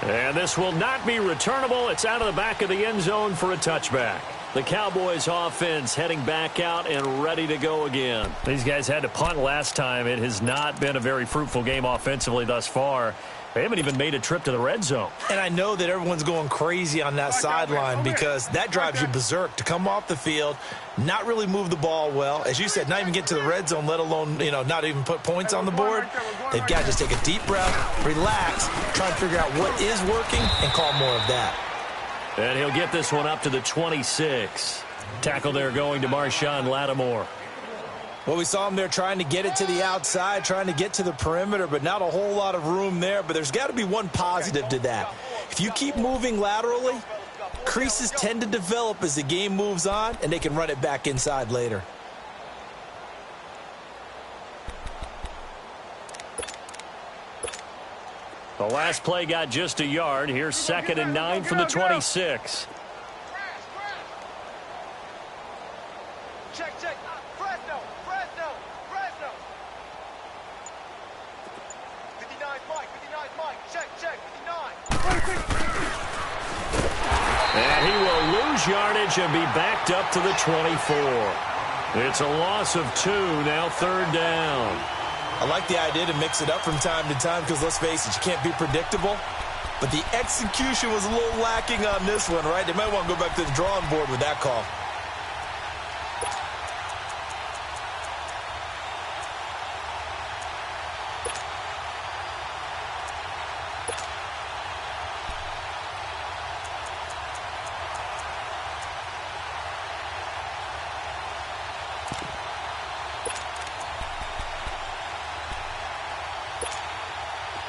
And this will not be returnable. It's out of the back of the end zone for a touchback. The Cowboys offense heading back out and ready to go again. These guys had to punt last time. It has not been a very fruitful game offensively thus far. They haven't even made a trip to the red zone. And I know that everyone's going crazy on that sideline because that drives you berserk to come off the field, not really move the ball well. As you said, not even get to the red zone, let alone, not even put points on the board. They've got to just take a deep breath, relax, try and figure out what is working and call more of that. And he'll get this one up to the 26. Tackle there going to Marshawn Lattimore. Well, we saw him there trying to get it to the outside, trying to get to the perimeter, but not a whole lot of room there. But there's got to be one positive to that. If you keep moving laterally, creases tend to develop as the game moves on, and they can run it back inside later. The last play got just a yard. Here's 2nd and 9 from the 26. Check. Fresno. 59's Mike. Check. 59. And he will lose yardage and be backed up to the 24. It's a loss of 2, now 3rd down. I like the idea to mix it up from time to time because, let's face it, you can't be predictable. But the execution was a little lacking on this one, right? They might want to go back to the drawing board with that call.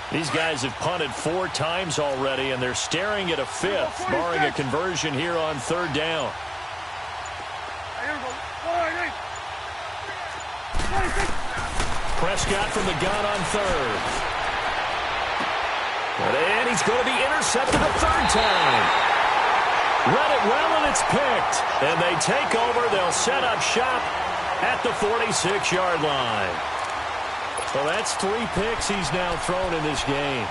These guys have punted 4 times already, and they're staring at a 5th, barring a conversion here on 3rd down. Prescott from the gun on 3rd. And he's going to be intercepted a 3rd time. Read it well, and it's picked. And they take over. They'll set up shop at the 46-yard line. So that's 3 picks he's now thrown in this game.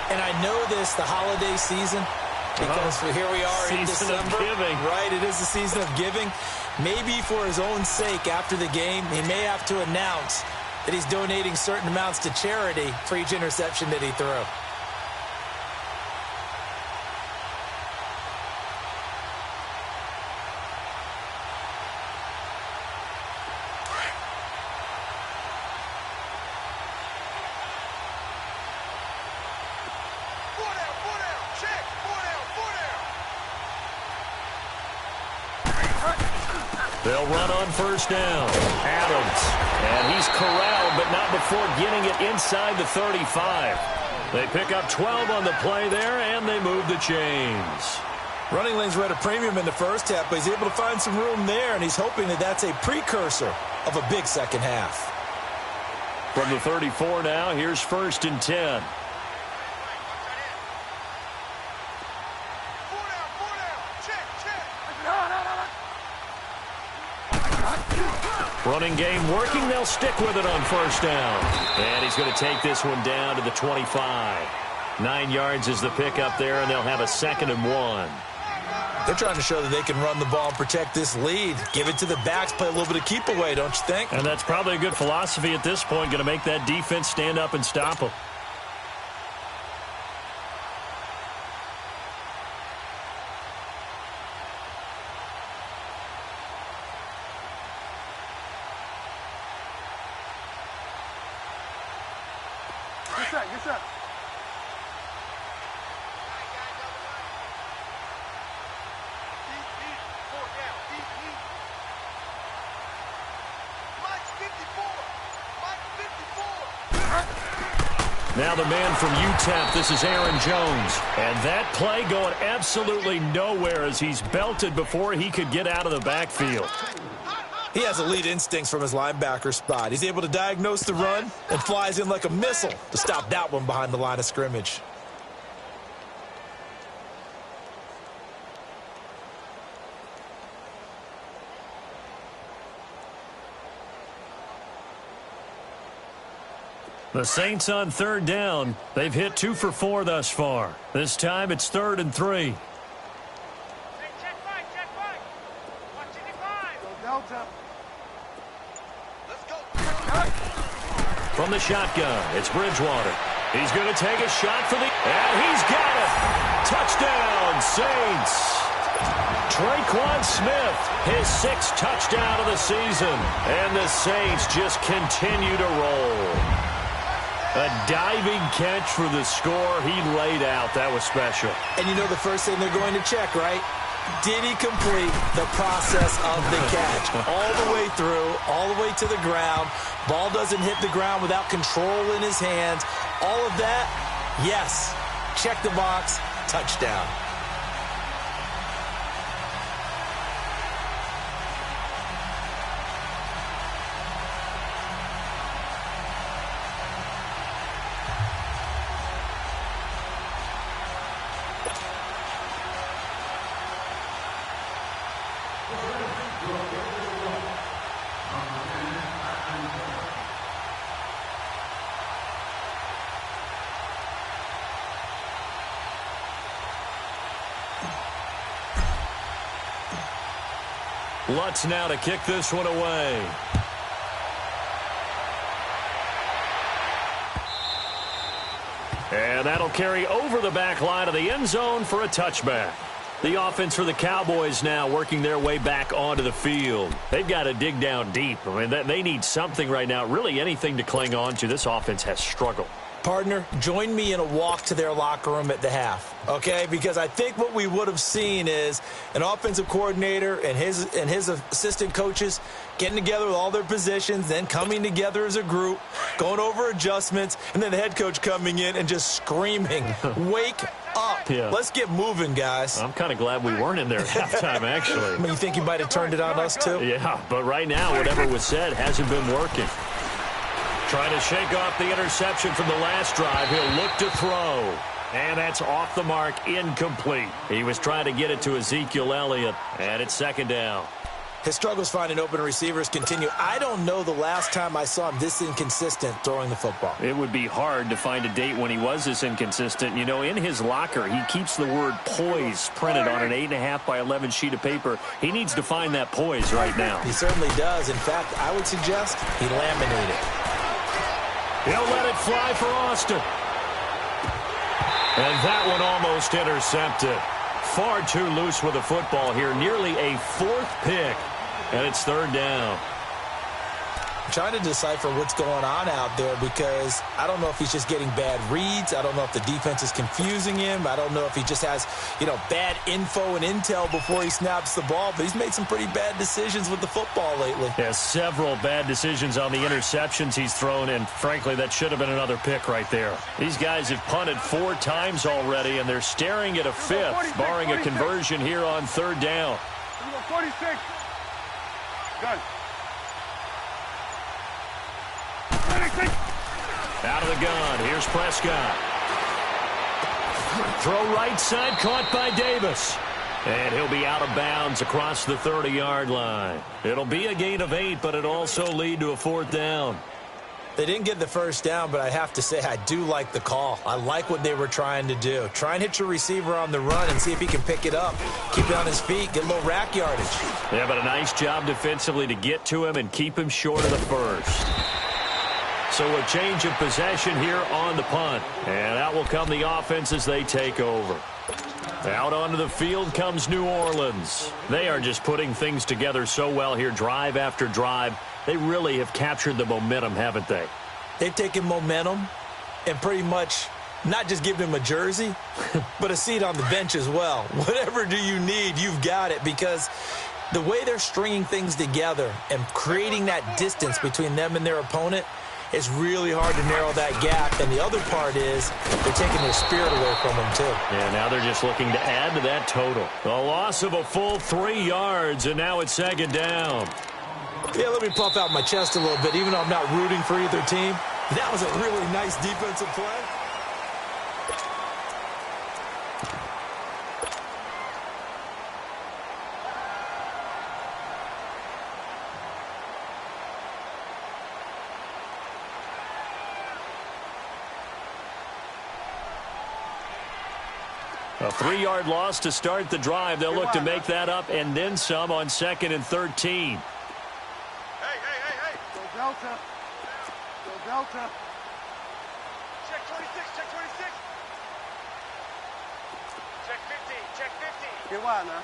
And I know this, the holiday season, because here we are in December. Season of giving. Right, it is the season of giving. Maybe for his own sake after the game, he may have to announce that he's donating certain amounts to charity for each interception that he threw. They'll run on 1st down. Adams. And he's corralled, but not before getting it inside the 35. They pick up 12 on the play there, and they move the chains. Running lanes were at a premium in the first half, but he's able to find some room there, and he's hoping that that's a precursor of a big second half. From the 34 now, here's 1st and 10. Running game working. They'll stick with it on first down. And he's going to take this one down to the 25. 9 yards is the pickup there, and they'll have a 2nd and 1. They're trying to show that they can run the ball and protect this lead. Give it to the backs, play a little bit of keep away, don't you think? And that's probably a good philosophy at this point, going to make that defense stand up and stop them. Get set. Now the man from UTEP, this is Aaron Jones. And that play going absolutely nowhere as he's belted before he could get out of the backfield. He has elite instincts from his linebacker spot. He's able to diagnose the run and flies in like a missile to stop that one behind the line of scrimmage. The Saints on 3rd down. They've hit 2 for 4 thus far. This time it's 3rd and 3. Check five. Watching the five. Go Delta. Let's go. From the shotgun, it's Bridgewater. He's going to take a shot for the... And he's got it! Touchdown, Saints! Traquan Smith, his 6th touchdown of the season. And the Saints just continue to roll. A diving catch for the score he laid out. That was special. And you know the first thing they're going to check, right? Did he complete the process of the catch? All the way through, all the way to the ground. Ball doesn't hit the ground without control in his hands. All of that, yes. Check the box, touchdown. Lutz now to kick this one away. And that'll carry over the back line of the end zone for a touchback. The offense for the Cowboys now working their way back onto the field. They've got to dig down deep. I mean, they need something right now, really anything to cling on to. This offense has struggled. Partner, join me in a walk to their locker room at the half, okay? Because I think what we would have seen is an offensive coordinator and his assistant coaches getting together with all their positions, then coming together as a group, going over adjustments, and then the head coach coming in and just screaming, wake up. Yeah. Let's get moving, guys. I'm kind of glad we weren't in there at halftime, actually. I mean, you think you might have turned it on us, too? Yeah, but right now, whatever was said hasn't been working. Trying to shake off the interception from the last drive. He'll look to throw. And that's off the mark, incomplete. He was trying to get it to Ezekiel Elliott, and it's 2nd down. His struggles finding open receivers continue. I don't know the last time I saw him this inconsistent throwing the football. It would be hard to find a date when he was this inconsistent. You know, in his locker, he keeps the word poise printed on an 8.5 by 11 sheet of paper. He needs to find that poise right now. He certainly does. In fact, I would suggest he laminated it. He'll let it fly for Austin. And that one almost intercepted. Far too loose with the football here. Nearly a 4th pick. And it's 3rd down. I'm trying to decipher what's going on out there because I don't know if he's just getting bad reads. I don't know if the defense is confusing him. I don't know if he just has, bad info and intel before he snaps the ball. But he's made some pretty bad decisions with the football lately. Yeah, several bad decisions on the interceptions he's thrown, and frankly, that should have been another pick right there. These guys have punted 4 times already, and they're staring at a 5th, barring a conversion here on 3rd down. 46. Done. Out of the gun. Here's Prescott. Throw right side, caught by Davis. And he'll be out of bounds across the 30-yard line. It'll be a gain of 8, but it'll also lead to a 4th down. They didn't get the first down, but I have to say I do like the call. I like what they were trying to do. Try and hit your receiver on the run and see if he can pick it up. Keep it on his feet, get a little rack yardage. Yeah, but a nice job defensively to get to him and keep him short of the first. So a change of possession here on the punt. And out will come the offense as they take over. Out onto the field comes New Orleans. They are just putting things together so well here, drive after drive. They really have captured the momentum, haven't they? They've taken momentum and pretty much not just given him a jersey, but a seat on the bench as well. Whatever do you need, you've got it, because the way they're stringing things together and creating that distance between them and their opponent, it's really hard to narrow that gap. And the other part is they're taking their spirit away from them, too. Yeah, now they're just looking to add to that total. A loss of a full 3 yards, and now it's 2nd down. Yeah, let me puff out my chest a little bit, even though I'm not rooting for either team. That was a really nice defensive play. A 3-yard loss to start the drive. They'll look to make that up and then some on 2nd and 13. Hey. Go Delta. Go Delta. Check 26, check 26. Check 15, check 15. Get wide now.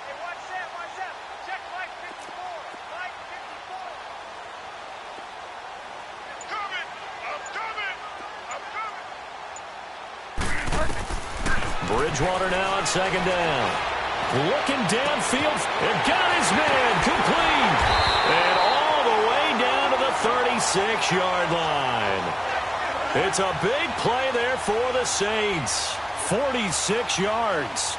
Hey, watch Sam, watch Sam. Check Mike 54, Mike 54. I'm coming. Bridgewater now on 2nd down. Looking downfield. And got his man complete. And all the way down to the 36-yard line. It's a big play there for the Saints. 46 yards.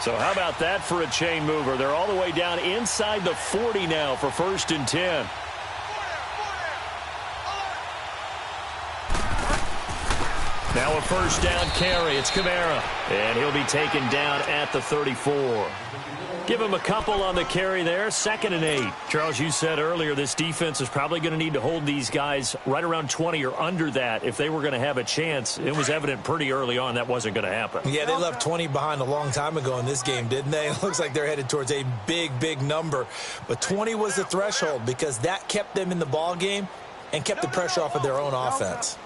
So how about that for a chain mover? They're all the way down inside the 40 now for 1st and 10. Now a 1st down carry. It's Kamara. And he'll be taken down at the 34. Give him a couple on the carry there. 2nd and 8. Charles, you said earlier this defense is probably going to need to hold these guys right around 20 or under that if they were going to have a chance. It was evident pretty early on that wasn't going to happen. Yeah, they left 20 behind a long time ago in this game, didn't they? It looks like they're headed towards a big number. But 20 was the threshold because that kept them in the ball game and kept the pressure off of their own offense.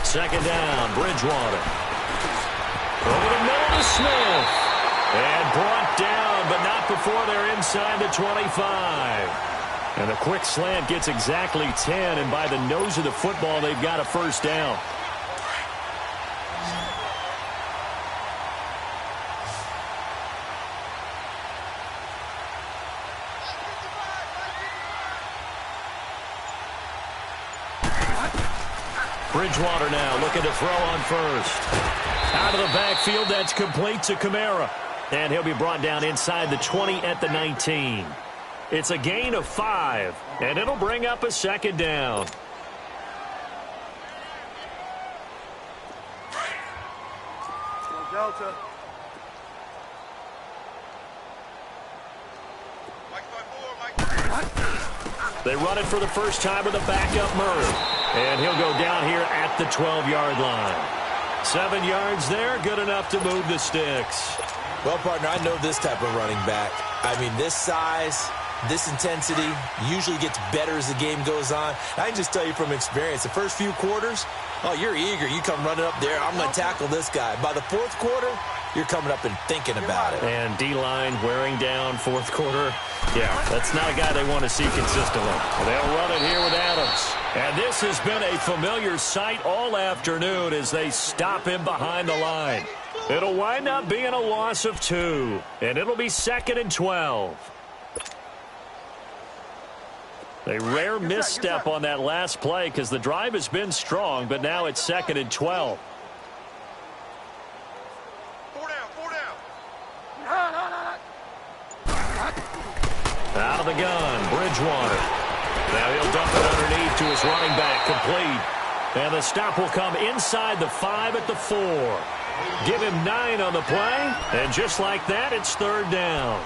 2nd down, Bridgewater. Over the middle to Smith. And brought down, but not before they're inside the 25. And a quick slant gets exactly 10, and by the nose of the football, they've got a 1st down. Bridgewater now looking to throw on 1st. Out of the backfield, that's complete to Kamara. And he'll be brought down inside the 20 at the 19. It's a gain of 5, and it'll bring up a 2nd down. Go Delta. They run it for the first time with a backup Murray. And he'll go down here at the 12-yard line. 7 yards there, good enough to move the sticks. Well, partner, I know this type of running back. I mean, this size, this intensity usually gets better as the game goes on. I can just tell you from experience, the first few quarters, oh, you're eager. You come running up there, I'm going to tackle this guy. By the 4th quarter, you're coming up and thinking about it. And D-line wearing down 4th quarter. Yeah, that's not a guy they want to see consistently. They'll run it here with Adams. And this has been a familiar sight all afternoon as they stop him behind the line. It'll wind up being a loss of 2, and it'll be 2nd and 12. A rare misstep on that last play because the drive has been strong, but now it's 2nd and 12. Out of the gun, Bridgewater. Now he'll dump it underneath to his running back, complete. And the stop will come inside the 5 at the 4. Give him 9 on the play, and just like that, it's 3rd down.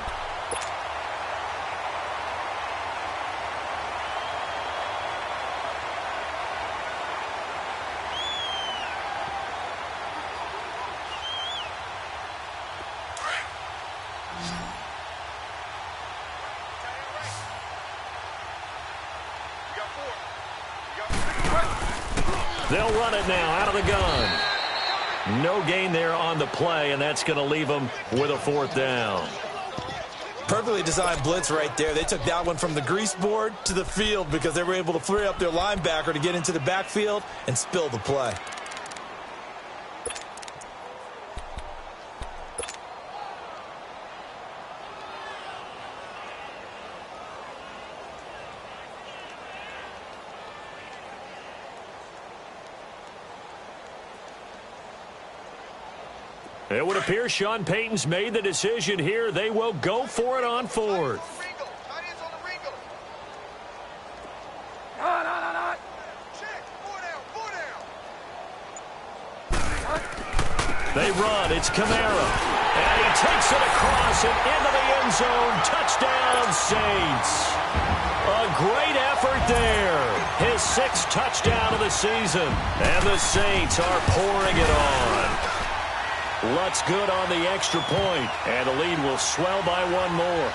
They'll run it now out of the gun. No gain there on the play, and that's going to leave them with a 4th down. Perfectly designed blitz right there. They took that one from the grease board to the field because they were able to free up their linebacker to get into the backfield and spill the play. It would appear Sean Payton's made the decision here. They will go for it on 4th. They run. It's Kamara. And he takes it across and into the end zone. Touchdown, Saints. A great effort there. His 6th touchdown of the season. And the Saints are pouring it on. Lutz good on the extra point, and the lead will swell by 1 more.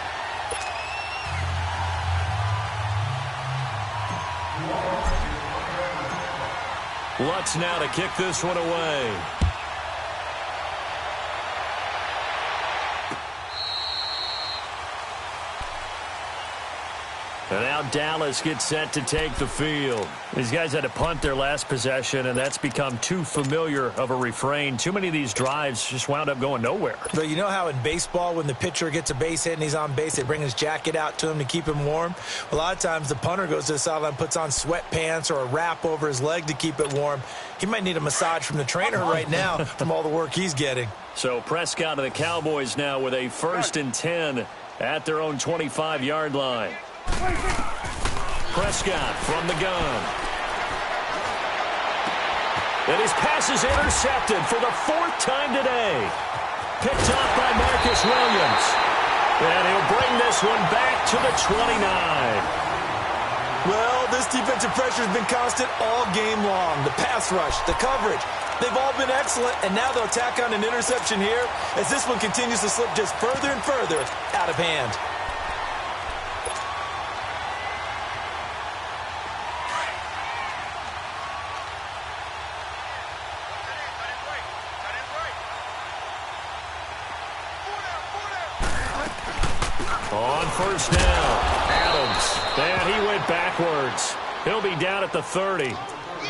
Lutz now to kick this one away. And now Dallas gets set to take the field. These guys had to punt their last possession, and that's become too familiar of a refrain. Too many of these drives just wound up going nowhere. But you know how in baseball, when the pitcher gets a base hit and he's on base, they bring his jacket out to him to keep him warm? A lot of times the punter goes to the sideline, puts on sweatpants or a wrap over his leg to keep it warm. He might need a massage from the trainer right now from all the work he's getting. So Prescott and the Cowboys now with a 1st and 10 at their own 25-yard line. Prescott from the gun. And his pass is intercepted for the 4th time today. Picked off by Marcus Williams. And he'll bring this one back to the 29. Well, this defensive pressure has been constant all game long. The pass rush, the coverage, they've all been excellent. And now they'll tack on an interception here as this one continues to slip just further and further out of hand. On 1st down, Adams. And he went backwards. He'll be down at the 30.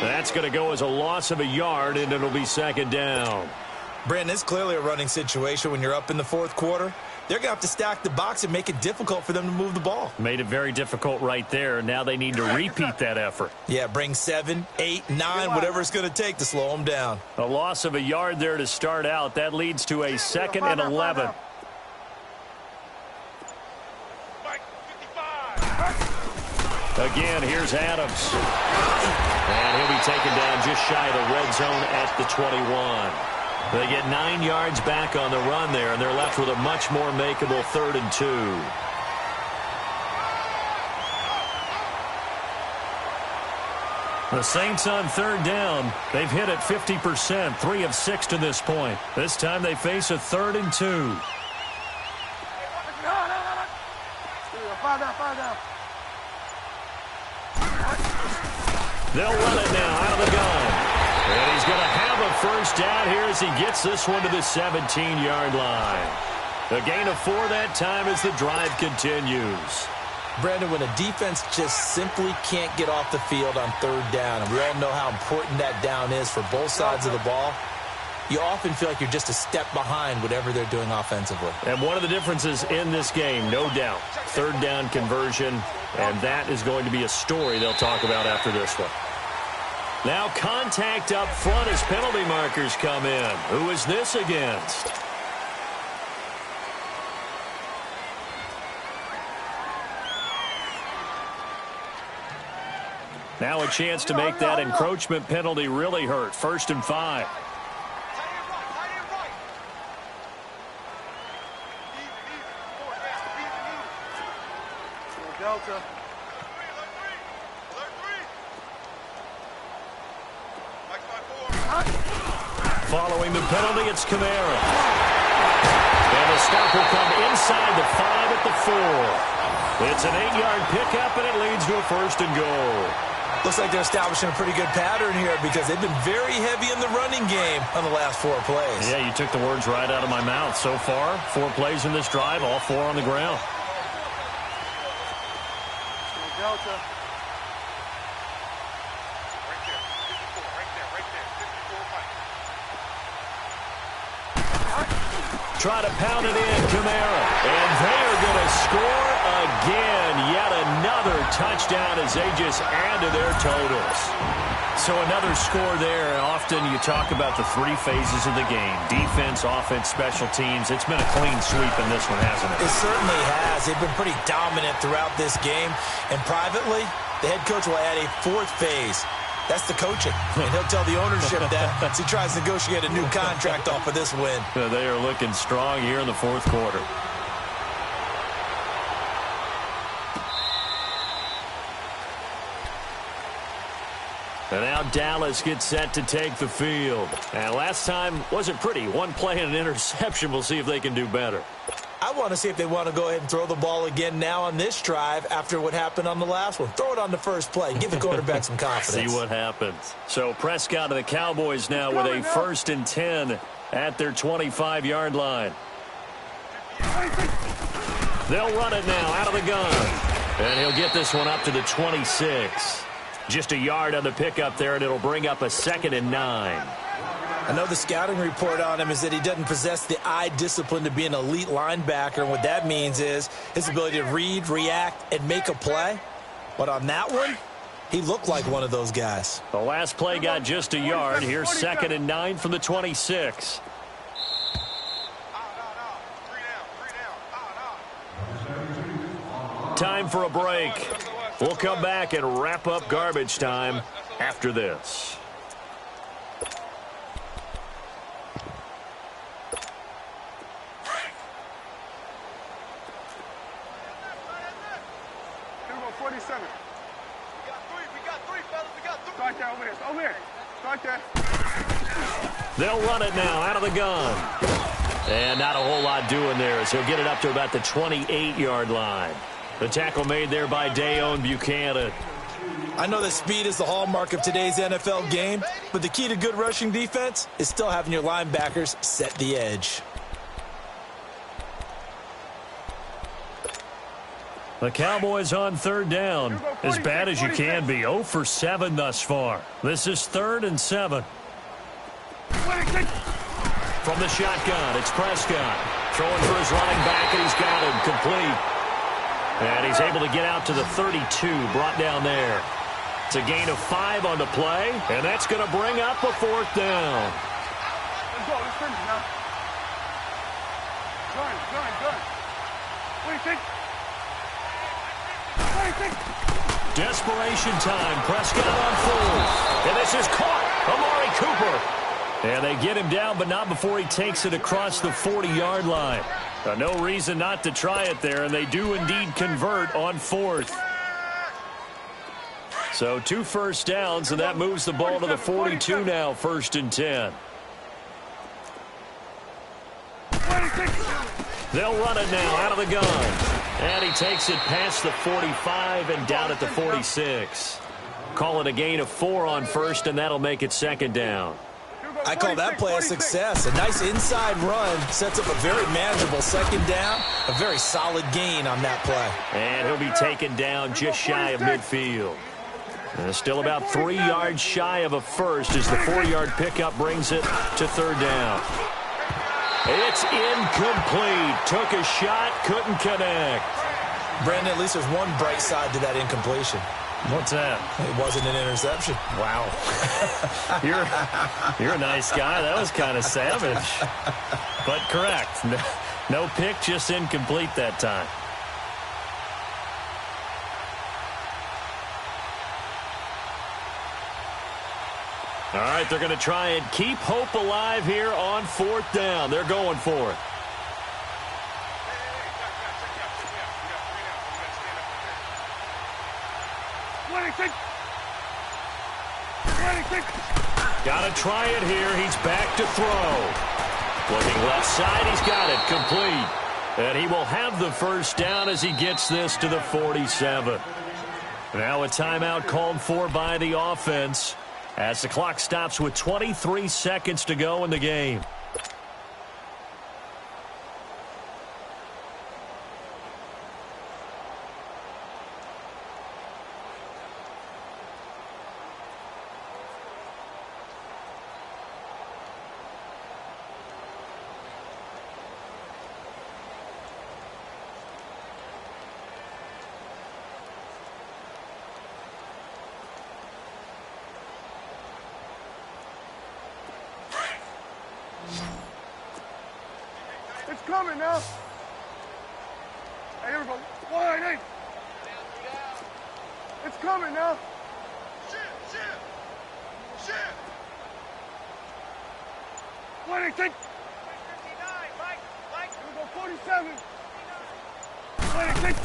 That's going to go as a loss of a yard, and it'll be 2nd down. Brandon, it's clearly a running situation when you're up in the 4th quarter. They're going to have to stack the box and make it difficult for them to move the ball. Made it very difficult right there. Now they need to repeat that effort. Yeah, bring 7, 8, 9, whatever it's going to take to slow them down. A loss of a yard there to start out. That leads to a 2nd and 11. Again, here's Adams. And he'll be taken down just shy of the red zone at the 21. They get 9 yards back on the run there, and they're left with a much more makeable 3rd and 2. The Saints on 3rd down. They've hit it 50%, 3 of 6 to this point. This time they face a 3rd and 2. They'll run it now out of the gun. And he's going to have a 1st down here as he gets this one to the 17-yard line. A gain of 4 that time as the drive continues. Brandon, when a defense just simply can't get off the field on 3rd down, and we all know how important that down is for both sides of the ball, you often feel like you're just a step behind whatever they're doing offensively. And one of the differences in this game, no doubt, 3rd down conversion, and that is going to be a story they'll talk about after this one. Now contact up front as penalty markers come in. Who is this against? Now a chance to make that encroachment penalty really hurt. 1st and 5. Delta. Following the penalty, it's Kamara. And the stop will come inside the 5 at the 4. It's an 8-yard pickup, and it leads to a 1st and goal. Looks like they're establishing a pretty good pattern here because they've been very heavy in the running game on the last 4 plays. Yeah, you took the words right out of my mouth. So far, 4 plays in this drive, all 4 on the ground. Delta. Try to pound it in, Kamara. And they are going to score again. Yet another touchdown as they just add to their totals. So another score there. Often you talk about the 3 phases of the game. Defense, offense, special teams. It's been a clean sweep in this one, hasn't it? It certainly has. They've been pretty dominant throughout this game. And privately, the head coach will add a 4th phase. That's the coaching. And he'll tell the ownership that as he tries to negotiate a new contract off of this win. They are looking strong here in the 4th quarter. And now Dallas gets set to take the field. And last time wasn't pretty. 1 play and an interception. We'll see if they can do better. I want to see if they want to go ahead and throw the ball again now on this drive after what happened on the last one. Throw it on the first play. Give the quarterback some confidence. See what happens. So Prescott and the Cowboys now with a 1st and 10 at their 25-yard line. They'll run it now out of the gun. And he'll get this one up to the 26. Just a yard on the pickup there, and it'll bring up a 2nd and 9. I know the scouting report on him is that he doesn't possess the eye discipline to be an elite linebacker. And what that means is his ability to read, react, and make a play. But on that one, he looked like one of those guys. The last play got just a yard. Here's 2nd and 9 from the 26. Time for a break. We'll come back and wrap up garbage time after this. They'll run it now out of the gun. And not a whole lot doing there as he'll get it up to about the 28-yard line. The tackle made there by Dayon Buchanan. I know that speed is the hallmark of today's NFL game, but the key to good rushing defense is still having your linebackers set the edge. The Cowboys on 3rd down. As bad as you can be. 0 for 7 thus far. This is 3rd and 7. From the shotgun, it's Prescott. Throwing for his running back, and he's got him complete. And he's able to get out to the 32, brought down there. It's a gain of 5 on the play, and that's going to bring up a 4th down. Let's go. Let's finish now. Gun. What do you think? Desperation time. Prescott on 4th. And this is caught. Amari Cooper. And they get him down, but not before he takes it across the 40-yard line. No reason not to try it there, and they do indeed convert on 4th. So 2 first downs, and that moves the ball to the 42 now, 1st and 10. They'll run it now out of the gun. And he takes it past the 45 and down at the 46. Call it a gain of 4 on 1st, and that'll make it 2nd down. I call that play a success. A nice inside run sets up a very manageable 2nd down. A very solid gain on that play. And he'll be taken down just shy of midfield. And still about 3 yards shy of a first as the 4-yard pickup brings it to 3rd down. It's incomplete. Took a shot, couldn't connect. Brandon, at least there's one bright side to that incompletion. What's that? It wasn't an interception. Wow. You're a nice guy. That was kind of savage. But correct. No pick, just incomplete that time. All right, they're going to try and keep hope alive here on 4th down. They're going for it. Got to try it here. He's back to throw. Looking left side. He's got it complete. And he will have the first down as he gets this to the 47. Now a timeout called for by the offense as the clock stops with 23 seconds to go in the game. It's coming now. Hey, here we go. Wide eight. It's coming now. Shit. Wide eight, take. 59, Mike. Here we go, 47. Wide eight, take.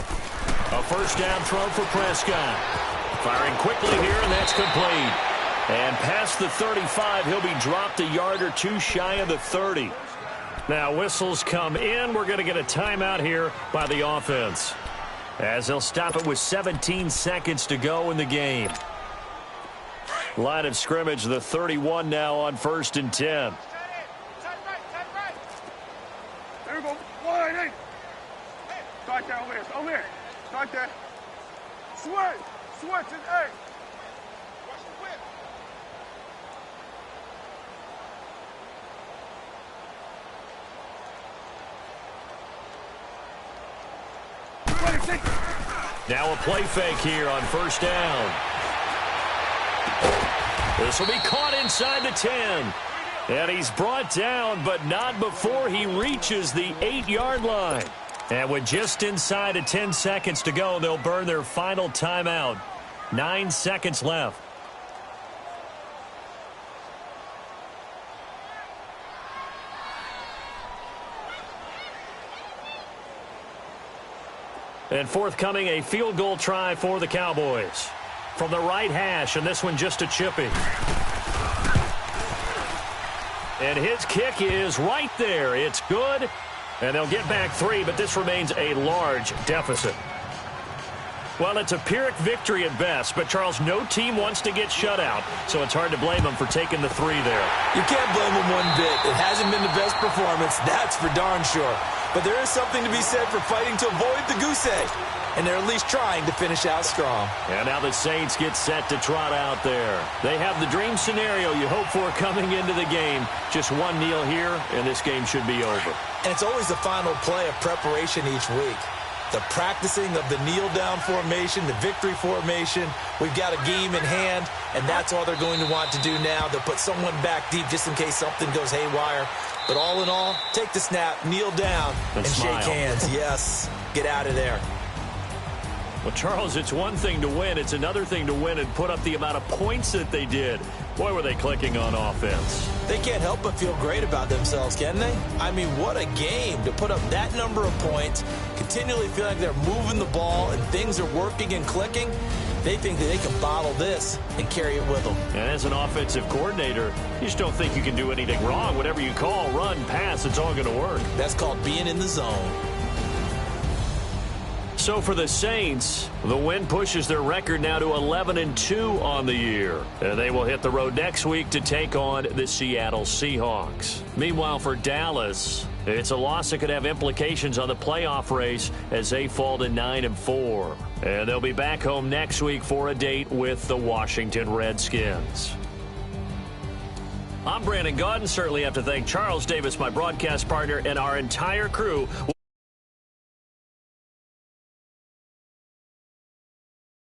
A first down throw for Prescott. Firing quickly here, and that's complete. And past the 35, he'll be dropped a yard or two shy of the 30. Now whistles come in. We're going to get a timeout here by the offense, as they'll stop it with 17 seconds to go in the game. Line of scrimmage, the 31 now on 1st and 10. Turn right. There we go. Wide eight. Start there over here. Over here. Start there. Switch and eight. Watch the whip. Now a play fake here on first down. This will be caught inside the 10. And he's brought down, but not before he reaches the 8-yard line. And with just inside of 10 seconds to go, they'll burn their final timeout. 9 seconds left. And forthcoming, a field goal try for the Cowboys. From the right hash, and this one just a chipping. And his kick is right there. It's good, and they'll get back 3, but this remains a large deficit. Well, it's a Pyrrhic victory at best, but, Charles, no team wants to get shut out, so it's hard to blame them for taking the 3 there. You can't blame them one bit. It hasn't been the best performance, that's for darn sure. But there is something to be said for fighting to avoid the goose egg, and they're at least trying to finish out strong. And now the Saints get set to trot out there. They have the dream scenario you hope for coming into the game. Just one kneel here, and this game should be over. And it's always the final play of preparation each week. The practicing of the kneel-down formation, the victory formation. We've got a game in hand, and that's all they're going to want to do now. They'll put someone back deep just in case something goes haywire. But all in all, take the snap, kneel down, and shake hands. Yes, get out of there. Well, Charles, it's one thing to win. It's another thing to win and put up the amount of points that they did. Boy, were they clicking on offense. They can't help but feel great about themselves, can they? I mean, what a game to put up that number of points, continually feel like they're moving the ball and things are working and clicking. They think that they can bottle this and carry it with them. And as an offensive coordinator, you just don't think you can do anything wrong. Whatever you call, run, pass, it's all going to work. That's called being in the zone. So for the Saints, the win pushes their record now to 11-2 on the year. And they will hit the road next week to take on the Seattle Seahawks. Meanwhile, for Dallas, it's a loss that could have implications on the playoff race as they fall to 9-4. And they'll be back home next week for a date with the Washington Redskins. I'm Brandon Gaudin. Certainly have to thank Charles Davis, my broadcast partner, and our entire crew.